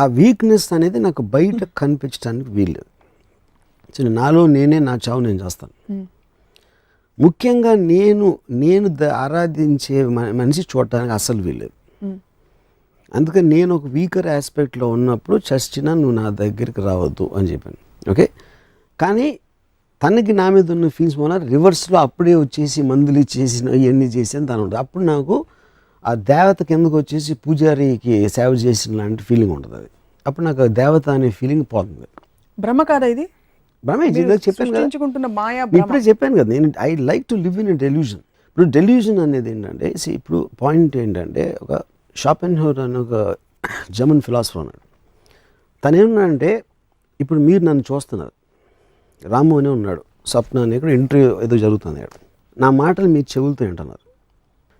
ఆ వీక్నెస్ అనేది నాకు బయట కనిపించడానికి వీల్లేదు. సో నాలో నా చావు నేను చేస్తాను. ముఖ్యంగా నేను ఆరాధించే మనిషి చూడటానికి అస్సలు వీల్లేదు. అందుకని నేను ఒక వీకర్ ఆస్పెక్ట్లో ఉన్నప్పుడు చచ్చినా నువ్వు నా దగ్గరికి రావద్దు అని చెప్పాను. ఓకే, కానీ తనకి నా మీద ఉన్న ఫీల్స్ వల్ల రివర్స్లో అప్పుడే వచ్చేసి మందులు ఇచ్చేసి ఇవన్నీ చేసి అని తను ఉంటుంది. అప్పుడు నాకు ఆ దేవత కిందకు వచ్చేసి పూజారికి సేవ చేసిన లాంటి ఫీలింగ్ ఉంటుంది. అది అప్పుడు నాకు ఆ దేవత అనే ఫీలింగ్ పోతుంది. భ్రమ కాదా ఇది? భ్రమే చెప్పాను కదా, ఇప్పుడే చెప్పాను కదా. నేను I like to live in a delusion. ఇప్పుడు డెల్యూజన్ అనేది ఏంటంటే, ఇప్పుడు పాయింట్ ఏంటంటే, ఒక షాపెన్హౌర్ అని ఒక జర్మన్ ఫిలాసఫర్ ఉన్నాడు. తను ఏమన్నాడంటే, ఇప్పుడు మీరు నన్ను చూస్తున్నారు, రాము అనే ఉన్నాడు, స్వప్న అనే ఇక్కడ ఇంటర్వ్యూ ఏదో జరుగుతుంది, నా మాటలు మీ చెవులతో వింటున్నారు,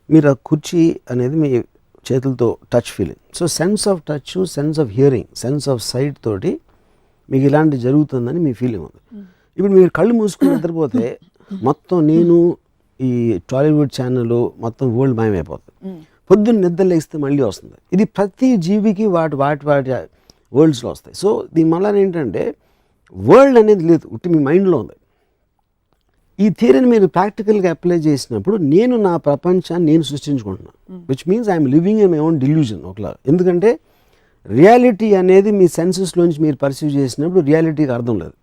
మీరు ఆ కుర్చీ అనేది మీ చేతులతో touch feeling. So sense of touch, sense of hearing, sense of sight తోటి మీకు ఇలాంటి జరుగుతుందని మీ ఫీలింగ్ ఉంది. ఇప్పుడు మీరు కళ్ళు మూసుకుని నిద్రపోతే మొత్తం నేను ఈ టాలీవుడ్ ఛానల్ మొత్తం వరల్డ్ మాయమైపోతుంది. పొద్దున్న నిద్ర లేస్తే మళ్ళీ వస్తుంది. ఇది ప్రతి జీవికి వాటి వరల్డ్స్లో వస్తాయి. సో దీని వల్ల ఏంటంటే వరల్డ్ అనేది లేదు, ఉట్టి మీ మైండ్లో ఉంది. ఈ థియరీని మీరు ప్రాక్టికల్గా అప్లై చేసినప్పుడు నేను నా ప్రపంచాన్ని నేను సృష్టించుకుంటున్నాను, which means I'm living in my own delusion ఒకలా. ఎందుకంటే రియాలిటీ అనేది మీ సెన్సెస్లోంచి మీరు పర్సీవ్ చేసినప్పుడు రియాలిటీకి అర్థం లేదు.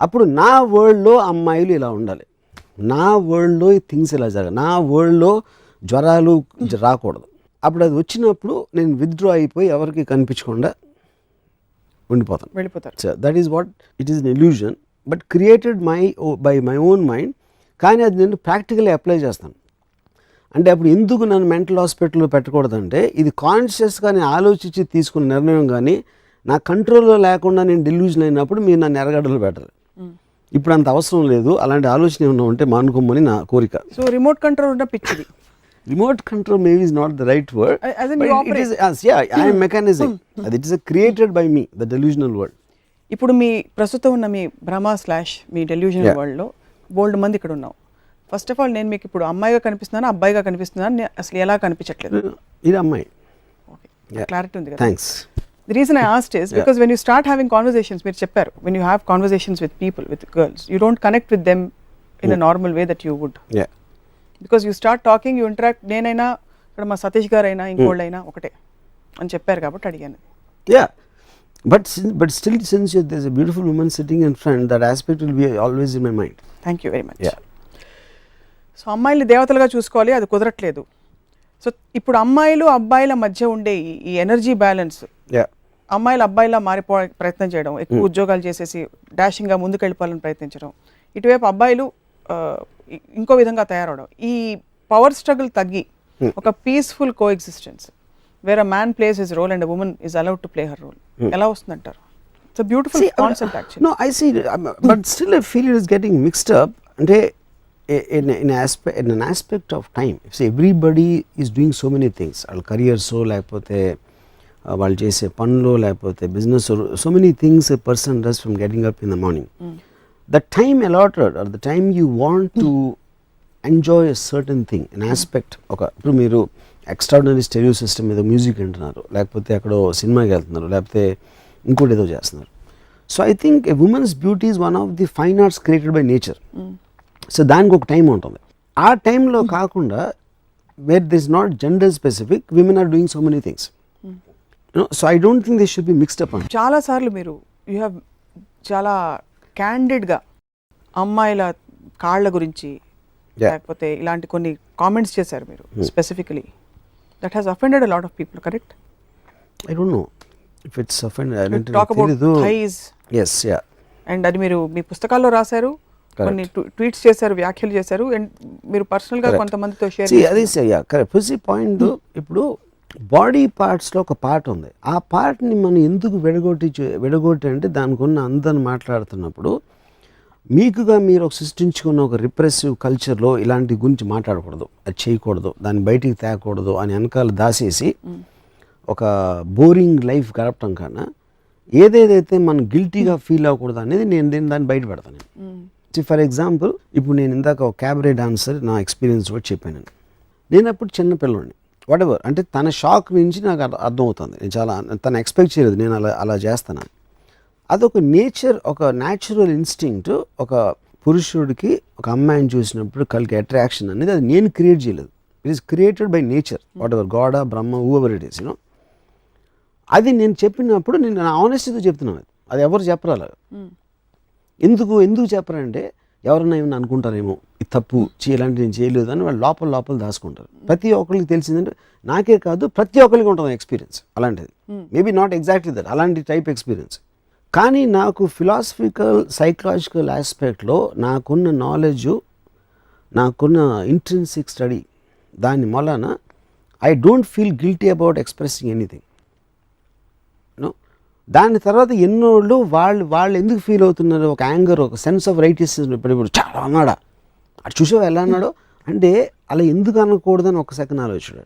అప్పుడు నా వరల్డ్లో అమ్మాయిలు ఇలా ఉండాలి, నా వరల్డ్లో ఈ థింగ్స్ ఇలా జరగాలి, నా వరల్డ్లో జ్వరాలు రాకూడదు. అప్పుడు అది వచ్చినప్పుడు నేను విత్డ్రా అయిపోయి ఎవరికి కనిపించకుండా ఉండిపోతాను, వెళ్ళిపోతారు. So that is what it is an illusion but created by my own mind. కానీ అది నేను ప్రాక్టికల్లీ అప్లై చేస్తాను. అంటే అప్పుడు ఎందుకు నన్ను మెంటల్ హాస్పిటల్లో పెట్టకూడదంటే ఇది కాన్షియస్గా నేను ఆలోచించి తీసుకున్న నిర్ణయం, కానీ నా కంట్రోల్లో లేకుండా నేను డెల్యూజన్ అయినప్పుడు మీరు నన్ను ఎరగడలు పెట్టాలి. ఇప్పుడు అంత అవసరం లేదు, అలాంటి ఆలోచన ఏమన్నా ఉంటే మానుకోమని నా కోరిక. సో రిమోట్ కంట్రోల్ ఉన్న పిచ్చిది. Remote control maybe is not the right word. As in but you it operate. is, I am mechanism. It is created by me, the delusional world. ఇప్పుడు మీ ప్రస్తుతం ఉన్న మీ భ్రమ / మీ డెల్యూజనల్ వరల్డ్లో బోల్డ్ మంది ఇక్కడ ఉన్నాం. ఫస్ట్ ఆఫ్ ఆల్ నేను మీకు ఇప్పుడు అమ్మాయిగా కనిపిస్తున్నాను, అబ్బాయిగా కనిపిస్తున్నాను, అసలు ఎలా కనిపించట్లేదు? ఇది అమ్మాయి. ఓకే, క్లారిటీ ఉంది కదా. Thanks. The reason I asked is because when you start having conversations, మీరు చెప్పారు, when you have conversations with people, with girls, you don't connect with them in a normal way that you would. Yeah. Because you start talking, you interact. నేనైనా ఇక్కడ మా సతీష్ గారు అయినా ఇంకోళ్ళైనా ఒకటే అని చెప్పారు కాబట్టి అడిగాను. Yeah. But still, since there's a beautiful woman sitting in front, that aspect will be always in my mind. Thank you very much. Yeah. So అమ్మాయిల్ని దేవతలుగా చూసుకోవాలి, అది కుదరట్లేదు. సో ఇప్పుడు అమ్మాయిలు అబ్బాయిల మధ్య ఉండే ఈ ఎనర్జీ బ్యాలెన్స్, Yeah. అమ్మాయిలు అబ్బాయిలా మారిపో ప్రయత్నం చేయడం, ఎక్కువ ఉద్యోగాలు చేసేసి డాషింగ్గా ముందుకు వెళ్ళిపోవాలని ప్రయత్నించడం, ఇటువైపు అబ్బాయిలు ఇంకో విధంగా తయారవడం, ఈ పవర్ స్ట్రగుల్ తగ్గి ఒక peaceful coexistence where a man plays his role and a woman is allowed to play her role ఎలా వస్తుందంటారు? It's a beautiful concept actually. No, I see, but still I feel it is getting mixed up. అంటే in an aspect of time. See, everybody is doing so many things. వాళ్ళ careers లేకపోతే వాళ్ళు చేసే పనులు లేకపోతే business, so many things a person does from getting up in the morning. The time allotted or the time you want to enjoy a certain thing, an aspect. ఇప్పుడు మీరు ఎక్స్ట్రాడినరీ స్టెరియో సిస్టమ్ మీద మ్యూజిక్ వింటున్నారు, లేకపోతే అక్కడో సినిమాకి వెళ్తున్నారు, లేకపోతే ఇంకోటి ఏదో చేస్తున్నారు. So I think a women's beauty is one of the fine arts created by nature. So దానికి ఒక టైం ఉంటుంది. ఆ టైంలో కాకుండా where this not gender specific, women are doing so many things. So I don't think this should be mixed up. చాలాసార్లు మీరు యూ హ్యావ్ చాలా క్యాండిడ్గా అమ్మాయిల కాళ్ళ గురించి లేకపోతే ఇలాంటి కొన్ని కామెంట్స్ చేశారు మీరు specifically. That has offended a lot of people, correct? I don't know if it's offended. Talk about thighs. yes, yeah. And అది మీరు మీ పుస్తకాల్లో రాశారు, కొన్ని ట్వీట్స్ చేశారు, వ్యాఖ్యలు చేశారు, అండ్ మీరు పర్సనల్గా కొంతమందితో షేర్ చేశారు. అదే కరెక్ట్ పాయింట్. ఇప్పుడు బాడీ పార్ట్స్లో ఒక పార్ట్ ఉంది, ఆ పార్ట్ని మనం ఎందుకు విడగొట్టి అంటే దానికి ఉన్న అందరిని మాట్లాడుతున్నప్పుడు మీకుగా మీరు ఒక సృష్టించుకున్న ఒక రిప్రెసివ్ కల్చర్లో ఇలాంటి గురించి మాట్లాడకూడదు, అది చేయకూడదు, దాన్ని బయటికి తేకూడదు అని వెనకాల దాసేసి ఒక బోరింగ్ లైఫ్ గడపటం కన్నా ఏదేదైతే మనం గిల్టీగా ఫీల్ అవ్వకూడదు అనేది నేను దాన్ని బయట పెడతాను. ఫర్ ఎగ్జాంపుల్, ఇప్పుడు నేను ఇందాక ఒక క్యాబరే డాన్సర్ నా ఎక్స్పీరియన్స్ కూడా చెప్పాను. నేను అప్పుడు చిన్న పిల్లోడిని, వాట్ ఎవర్, అంటే తన షాక్ నుంచి నాకు అర్థమవుతుంది, నేను చాలా తను ఎక్స్పెక్ట్ చేయలేదు నేను అలా చేస్తాను. అదొక నేచర్, ఒక న్యాచురల్ ఇన్స్టింక్ట్. ఒక పురుషుడికి ఒక అమ్మాయిని చూసినప్పుడు కలిగే అట్రాక్షన్ అనేది అది నేను క్రియేట్ చేయలేదు, it is created by nature, what ever, God, Brahma, whoever it is, అది నేను చెప్పినప్పుడు నేను నా ఆనెస్టీతో చెప్తున్నాను. అది ఎవరు చెప్పరాలి. ఎందుకు చెప్పరంటే ఎవరన్నా ఏమన్నా అనుకుంటారేమో, ఇది తప్పు, ఇలాంటి నేను చేయలేదు అని వాళ్ళు లోపల దాచుకుంటారు. ప్రతి ఒక్కరికి తెలిసిందంటే, నాకే కాదు ప్రతి ఒక్కరికి ఉంటుంది ఎక్స్పీరియన్స్ అలాంటిది. మేబీ నాట్ ఎగ్జాక్ట్లీ దట్, అలాంటి టైప్ ఎక్స్పీరియన్స్. కానీ నాకు ఫిలాసఫికల్ సైకలాజికల్ ఆస్పెక్ట్లో నాకున్న నాలెడ్జు, నాకున్న ఇంట్రిన్సిక్ స్టడీ, దాని వలన I don't feel guilty about expressing anything. దాని తర్వాత ఎన్నోళ్ళు వాళ్ళు ఎందుకు ఫీల్ అవుతున్నారు, ఒక యాంగర్, ఒక సెన్స్ ఆఫ్ రైటిస్నెస్. ఇప్పుడు చాలా అన్నాడా, అటు చూసావు ఎలా అన్నాడో అంటే అలా ఎందుకు అనకూడదని ఒక సెకండ్ ఆలోచించాడు.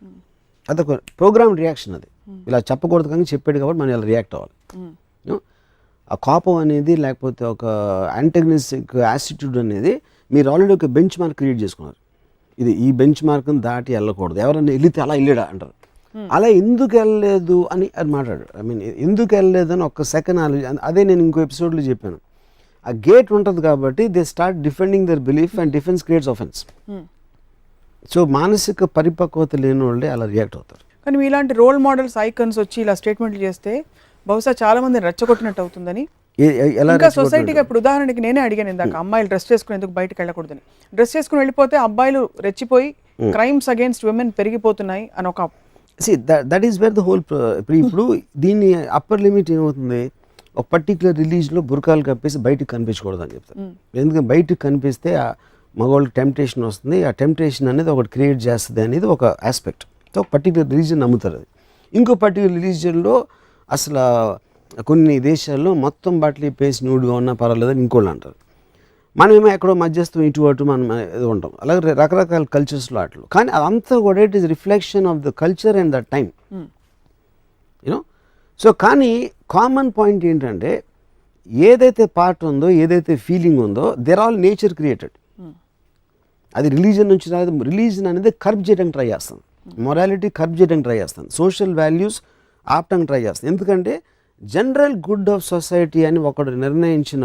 అదొక ప్రోగ్రామ్ రియాక్షన్. అది ఇలా చెప్పకూడదు కానీ చెప్పాడు కాబట్టి మనం ఇలా రియాక్ట్ అవ్వాలి. ఆ కోపం అనేది లేకపోతే ఒక యాంటగనిస్టిక్ యాటిట్యూడ్ అనేది మీరు ఆల్రెడీ ఒక బెంచ్ మార్క్ క్రియేట్ చేసుకున్నారు. ఇది ఈ బెంచ్ మార్క్ని దాటి వెళ్ళకూడదు, ఎవరైనా వెళితే అలా వెళ్ళాడా అంటారు. అలా ఎందుకు వెళ్ళలేదు అని అది మాట్లాడాడు. ఐ మీన్ ఎందుకు వెళ్ళలేదు అని ఒక్క సెకండ్ ఆలోచన. అదే నేను ఇంకో ఎపిసోడ్లో చెప్పాను. ఆ గేట్ ఉంటుంది కాబట్టి they start defending there belief and defence creates offence. So మానసిక పరిపక్వత లేని వాళ్ళే అలా రియాక్ట్ అవుతారు. కానీ మీలాంటి రోల్ మోడల్స్ ఐకన్స్ వచ్చి ఇలా స్టేట్మెంట్లు చేస్తే బహుశా చాలా మందిని రెచ్చగొట్టినట్టు అవుతుందని. ఎలా ఇంకా సొసైటీగా ఇప్పుడు ఉదాహరణకి నేనే అడిగాను ఇందాక, అమ్మాయిలు డ్రెస్ చేసుకుని ఎందుకు బయటకు వెళ్ళకూడదని. డ్రెస్ చేసుకుని వెళ్ళిపోతే అబ్బాయిలు రెచ్చిపోయి క్రైమ్స్ అగేన్స్ట్ విమెన్ పెరిగిపోతున్నాయి అని ఒక that is where the whole. ఇప్పుడు దీన్ని అప్పర్ లిమిట్ ఏమవుతుంది, ఒక పర్టికులర్ రిలీజ్లో బుర్కాలు కప్పేసి బయటకు కనిపించకూడదు అని చెప్తారు. ఎందుకంటే బయటకు కనిపిస్తే ఆ మగవాళ్ళకి టెంప్టేషన్ వస్తుంది, ఆ టెంప్టేషన్ అనేది ఒకటి క్రియేట్ చేస్తుంది అనేది ఒక ఆస్పెక్ట్. సో ఒక పర్టికులర్ రిలీజియన్ నమ్ముతారు అది. ఇంకో పర్టికులర్ రిలీజియన్లో అసలు కొన్ని దేశాల్లో మొత్తం బట్టలు ఇప్పేసి న్యూడ్గా ఉన్నా పర్వాలేదని ఇంకోళ్ళు అంటారు. మనమేమో ఎక్కడో మధ్యస్థం ఇటు అటు మనం ఏదో ఉంటాం. అలాగే రకరకాల కల్చర్స్లో అట్లు. కానీ అదంతా కూడా it is reflection of the culture and the time, you know. So కానీ కామన్ పాయింట్ ఏంటంటే ఏదైతే పార్ట్ ఉందో, ఏదైతే ఫీలింగ్ ఉందో, దేర్ ఆల్ నేచర్ క్రియేటెడ్. అది రిలీజన్ నుంచి రాదు. రిలీజన్ అనేది కర్బ్ చేయడానికి ట్రై చేస్తుంది, మొరాలిటీ కర్బ్ చేయడానికి ట్రై చేస్తుంది, సోషల్ వాల్యూస్ ఆపడానికి ట్రై చేస్తుంది. ఎందుకంటే జనరల్ గుడ్ ఆఫ్ సొసైటీ అని ఒకడు నిర్ణయించిన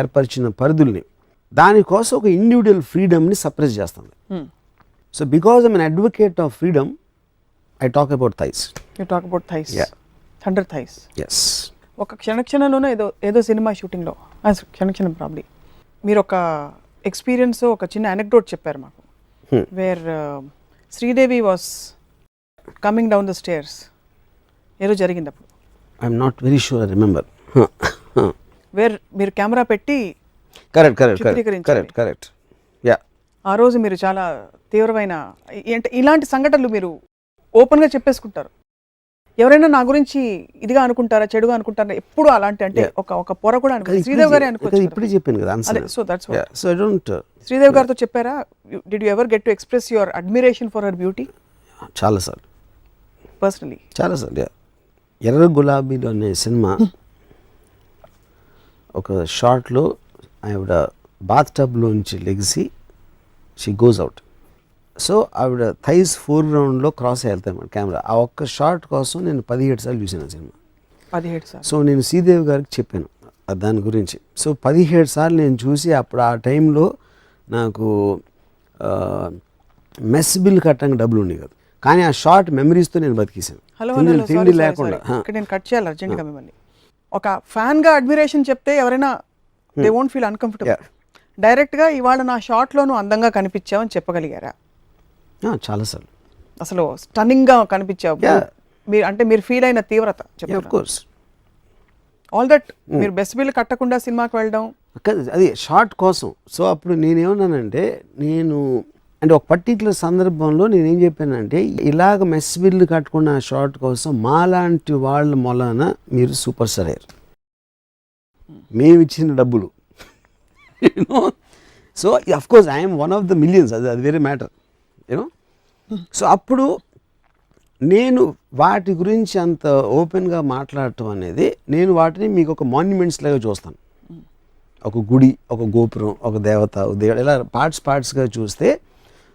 ఏర్పరిచిన పరిధుల్ని, దానికోసం ఒక ఇండివిజువల్ ఫ్రీడమ్ని సప్రెస్ చేస్తుంది. So because I'm an advocate of freedom, I talk about thighs. You talk about thighs, thunder thighs. Yes. ఒక క్షణక్షణంలోనే ఏదో సినిమా షూటింగ్లో క్షణక్షణం ప్రాబ్లీ మీరు ఒక ఎక్స్పీరియన్స్, ఒక చిన్న అనెక్డోట్ చెప్పారు మాకు. Where Sridevi was coming down the stairs, ఏదో జరిగింది అప్పుడు. I'm not very sure, I remember. Where మీరు కెమెరా పెట్టి కరెక్ట్. యా. ఆ రోజు మీరు చాలా తీవ్రమైన ఇలాంటి సంఘటనలు మీరు ఓపెన్గా చెప్పేసుకుంటారు. ఎవరైనా నా గురించి ఇదిగా అనుకుంటారా, చెడుగా అనుకుంటారా, ఎప్పుడు అలాంటి అంటే ఒక పొర కూడా అనుకుంటారు. శ్రీదేవి గారే అనుకోవచ్చు. ఇప్పుడే చెప్పాను కదా answer. So that's what. So I don't. Sridevi గారితో చెప్పారా, did you ever get to express your admiration for her beauty? చాలాసార్లు, పర్సనలీ చాలాసార్లు. ఎర్ర గులాబీలో అనే సినిమా ఒక షార్ట్లో ఆవిడ బాత్ టబ్లోంచి లెగిసి షీ గోస్ అవుట్. సో ఆవిడ థైస్ ఫోర్గ్రౌండ్లో క్రాస్ వెళ్తాయి మన కెమెరా. ఆ ఒక్క షార్ట్ కోసం నేను 17 సార్లు చూసాను సినిమా. 17 సార్లు. సో నేను శ్రీదేవి గారికి చెప్పాను దాని గురించి. సో 17 సార్లు నేను చూసి అప్పుడు ఆ టైంలో నాకు మెస్ బిల్ కట్టడానికి డబ్బులు ఉండేవి కదా. కానీ ఆ షార్ట్ మెమరీస్తో నేను బతికేసాను. తిండి లేకుండా. నేను కట్ చేయాలి అర్జెంట్గా మిమ్మల్ని. ఒక ఫ్యాన్గా అడ్మిరేషన్ చెప్తే ఎవరైనా దే వోంట్ ఫీల్ అన్కంఫర్టబుల్. డైరెక్ట్గా ఇవాళ నా షార్ట్లోనూ అందంగా కనిపించావని చెప్పగలిగారా? చాలాసార్లు. అసలు స్టన్నింగ్గా కనిపించావు మీరు, అంటే మీరు ఫీల్ అయిన తీవ్రత చెప్పండి. ఆల్ దట్ మీరు బెస్ట్ బిల్ కట్టకుండా సినిమాకి వెళ్ళడం అది షార్ట్ కోసం. సో అప్పుడు నేనేమన్నానంటే, అంటే ఒక పర్టికులర్ సందర్భంలో నేనేం చెప్పానంటే, ఇలాగ మెస్ బిల్లు కట్టుకున్న షార్ట్ కోసం మాలాంటి వాళ్ళ మొలాన మీరు సూపర్ స్టార్ అయ్యారు, మేము ఇచ్చిన డబ్బులు. You know. So of course I'm one of the millions, అది వేరే మ్యాటర్, యూనో. సో అప్పుడు నేను వాటి గురించి అంత ఓపెన్గా మాట్లాడటం అనేది, నేను వాటిని మీకు ఒక మాన్యుమెంట్స్ లాగా చూస్తాను. ఒక గుడి, ఒక గోపురం, ఒక దేవత, దేవుడు, ఇలా పార్ట్స్గా చూస్తే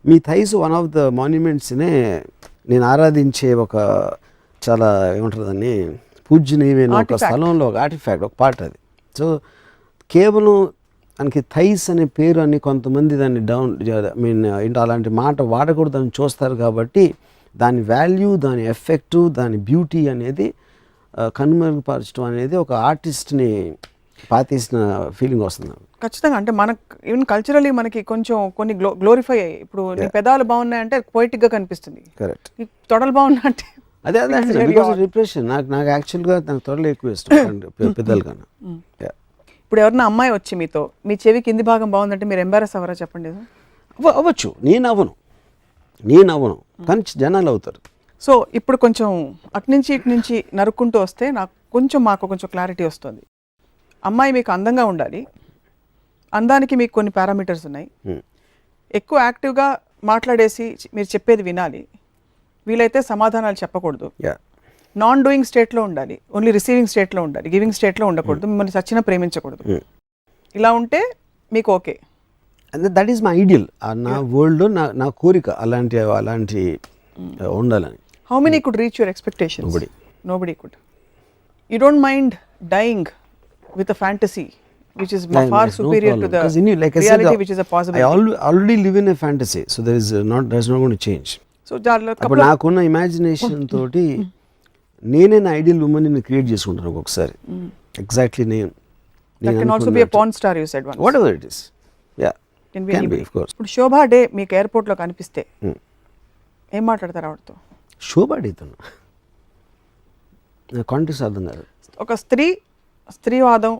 మీ థైస్ వన్ ఆఫ్ ద మాన్యుమెంట్స్నే నేను ఆరాధించే ఒక చాలా ఏమంటారు దాన్ని, పూజ్యనీయమైన ఒక స్థలంలో ఒక ఆర్టిఫాక్ట్, ఒక పార్ట్ అది. సో కేవలం దానికి థైస్ అనే పేరు అని కొంతమంది దాన్ని అలాంటి మాట వాడకూడదని చూస్తారు. కాబట్టి దాని వాల్యూ, దాని ఎఫెక్టు, దాని బ్యూటీ అనేది కనుమరుగుపరచడం అనేది ఒక ఆర్టిస్ట్ని పాతేసిన ఫీలింగ్ వస్తుంది. ఖచ్చితంగా. అంటే మనకు ఈవెన్ కల్చరలీ మనకి కొంచెం కొన్ని గ్లోరిఫై అయ్యాయి. ఇప్పుడు నీ పెదాలు బాగున్నాయంటే పొయిటిక్గా కనిపిస్తుంది. కరెక్ట్. నీ తొడలు బాగున్నా అంటే అదే బికాస్ రిప్రెషన్. నాకు యాక్చువల్గా నాకు తొడలు ఎక్కువ ఇష్టం పెద్దలు కన్నా. ఇప్పుడు ఎవరన్నా అమ్మాయి వచ్చి మీతో మీ చెవి కింది భాగం బాగుందంటే మీరు ఎంబారస్ అవ్వరా చెప్పండి? అవ్వచ్చు. నేను అవ్వను కానీ జనాలు అవుతారు. సో ఇప్పుడు కొంచెం అటు నుంచి నరుక్కుంటూ వస్తే మాకు కొంచెం క్లారిటీ వస్తుంది. అమ్మాయి మీకు అందంగా ఉండాలి, అందానికి మీకు కొన్ని పారామీటర్స్ ఉన్నాయి. ఎక్కువ యాక్టివ్గా మాట్లాడేసి మీరు చెప్పేది వినాలి, వీలైతే సమాధానాలు చెప్పకూడదు, నాన్ డూయింగ్ స్టేట్లో ఉండాలి, ఓన్లీ రిసీవింగ్ స్టేట్లో ఉండాలి, గివింగ్ స్టేట్లో ఉండకూడదు, మిమ్మల్ని సచ్చినా ప్రేమించకూడదు. ఇలా ఉంటే మీకు okay. That is my ideal. నా వరల్డ్లో నా కోరిక అలాంటి ఉండాలని. How many could reach your expectations? Nobody. Nobody could. You don't mind dying with a fantasy which is far superior to the reality which is a possibility. I already live in a fantasy, so that's not going to change. So దానిలో అప్పుడు నాకున్న ఇమాజినేషన్ తోటి నేనే నా ఐడియల్ ఉమెన్ ని క్రియేట్ చేసుకుంటాను ఒక్కొక్కసారి. Exactly that can also be a porn star, you said once. whatever it is, yeah, Can be can anybody. be, of course. ఇప్పుడు శోభా డే మీకు ఎయిర్పోర్ట్ లో కనిపిస్తే ఏం మాట్లాడతారు ఆవిడతో? శోభాడితను నా కాంటెక్స్ట్ అర్థం కాదు. ఒక స్త్రీవాదం.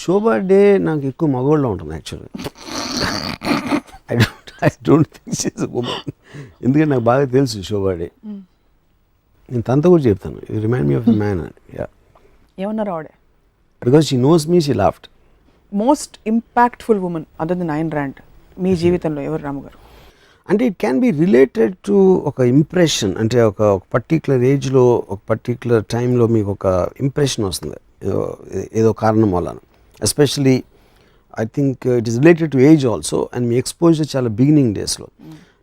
శోభా డే నాకు ఎక్కువ మగోళ్ళలో ఉంటుంది actually. I don't think she is a woman. ఎందుకంటే నాకు బాగా తెలుసు శోభా డే. నేను తనతో కూడా చెప్తాను, you remind me of the man అని. యా, ఏమన్నారు ఆవిడ? Because she knows me, she laughed. Most impactful women other than Ayn Rand మీ జీవితంలో ఎవరు రాము గారు? అంటే it can be related to ఒక ఇంప్రెషన్. అంటే ఒక పర్టిక్యులర్ ఏజ్లో ఒక పర్టిక్యులర్ టైంలో మీకు ఒక ఇంప్రెషన్ వస్తుంది ఏదో కారణం వలన. Especially I think it is related to age also. And me exposure చాలా బిగినింగ్ డేస్లో.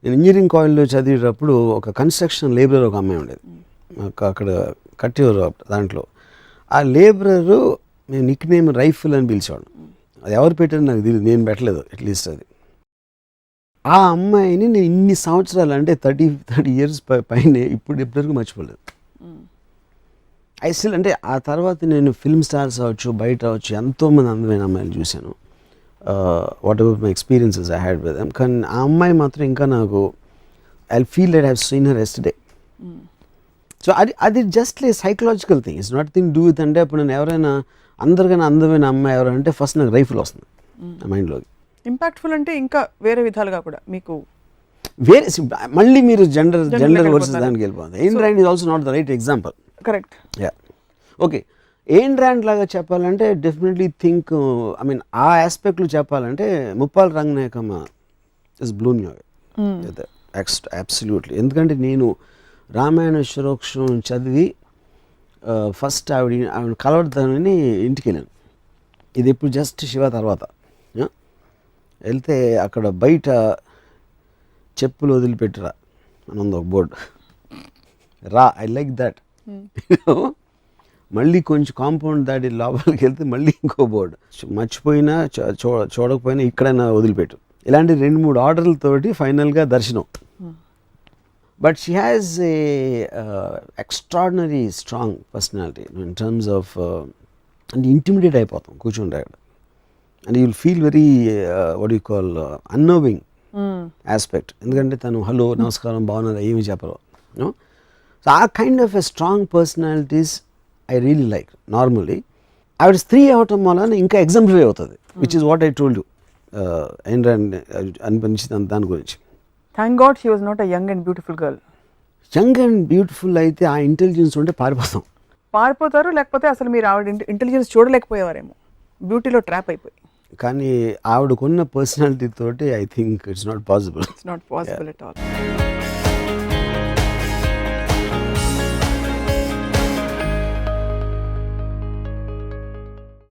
నేను ఇంజనీరింగ్ కాలేజ్లో చదివేటప్పుడు ఒక కన్స్ట్రక్షన్ లేబరర్ ఒక అమ్మాయి ఉండేది అక్కడ కట్టేవారు. దాంట్లో ఆ లేబరరు మేము నిక్ నేమ్ రైఫిల్ అని పిలిచేవాడు. అది ఎవరు పెట్టారు నాకు తెలియదు, నేను పెట్టలేదు అట్లీస్ట్ అది. ఆ అమ్మాయిని నేను ఇన్ని సంవత్సరాలు అంటే 30 years పైన ఇప్పటివరకు మర్చిపోలేదు. ఐ స్టిల్ అంటే ఆ తర్వాత నేను ఫిల్మ్ స్టార్స్ అవ్వచ్చు, బయట అవ్వచ్చు, ఎంతోమంది అందమైన అమ్మాయిలు చూశాను. What ever my experiences I had with them. కానీ ఆ అమ్మాయి మాత్రం ఇంకా నాకు I feel that I have seen her yesterday. So అది జస్ట్ లే psychological thing. It's not thing do with. అంటే ఇప్పుడు నేను ఎవరైనా అందరికైనా అందమైన అమ్మాయి ఎవరంటే ఫస్ట్ నాకు రైఫిల్ వస్తుంది నా మైండ్లోకి. ఇంపాక్ట్ఫుల్ అంటే ఇంకా వేరే విధాలుగా కూడా మీకు వేరే మళ్ళీ మీరు జెండర్ వర్సెస్ దానికి వెళ్ళిపోతుంది. Ayn Rand is also not the right example. Correct. Yeah, okay. Ayn Rand లాగా చెప్పాలంటే డెఫినెట్లీ థింక్ ఐ మీన్ ఆ ఆస్పెక్ట్లో చెప్పాలంటే Muppala Ranganayakamma is bloom you absolutely. ఎందుకంటే నేను రామాయణ శిరోక్షం చదివి ఫస్ట్ ఆవిడ కలవడతానని ఇంటికి వెళ్ళాను. ఇది ఇప్పుడు జస్ట్ శివ తర్వాత వెళ్తే అక్కడ బయట చెప్పులు వదిలిపెట్టురా అని ఉంది ఒక బోర్డు. రా, ఐ లైక్ దట్. మళ్ళీ కొంచెం కాంపౌండ్ దాటి లోపలికి వెళ్తే మళ్ళీ ఇంకో బోర్డు. మర్చిపోయినా చూడకపోయినా ఇక్కడైనా వదిలిపెట్టు. ఇలాంటి 2-3 ఆర్డర్లతోటి ఫైనల్గా దర్శనం. But she has a extraordinary strong personality in terms of అంటే ఇంటిమిడేట్ అయిపోతాం కూర్చుంటే అక్కడ. And you will feel very what you call annoying aspect. ఎందుకంటే తను హలో నమస్కారం బాగున్నారా ఏమి చెప్పరు. సో ఆ kind of a strong personalities I really like. Normally ఆవిడ స్త్రీ అవటం వలన ఇంకా ఎగ్జాంప్లిఫై అవుతుంది, which is what I told you Ayn Rand అనిపించింది దాని గురించి. Thank God she was not a young and beautiful girl. Young and beautiful అయితే ఆ ఇంటెలిజెన్స్ ఉంటే పారిపోతారు, లేకపోతే అసలు మీరు ఆవిడ ఇంటెలిజెన్స్ చూడలేకపోయేవారేమో, బ్యూటీలో ట్రాప్ అయిపోయి. కానీ ఆవిడకున్న పర్సనాలిటీ తోటి I think it's not possible. It's not possible at all.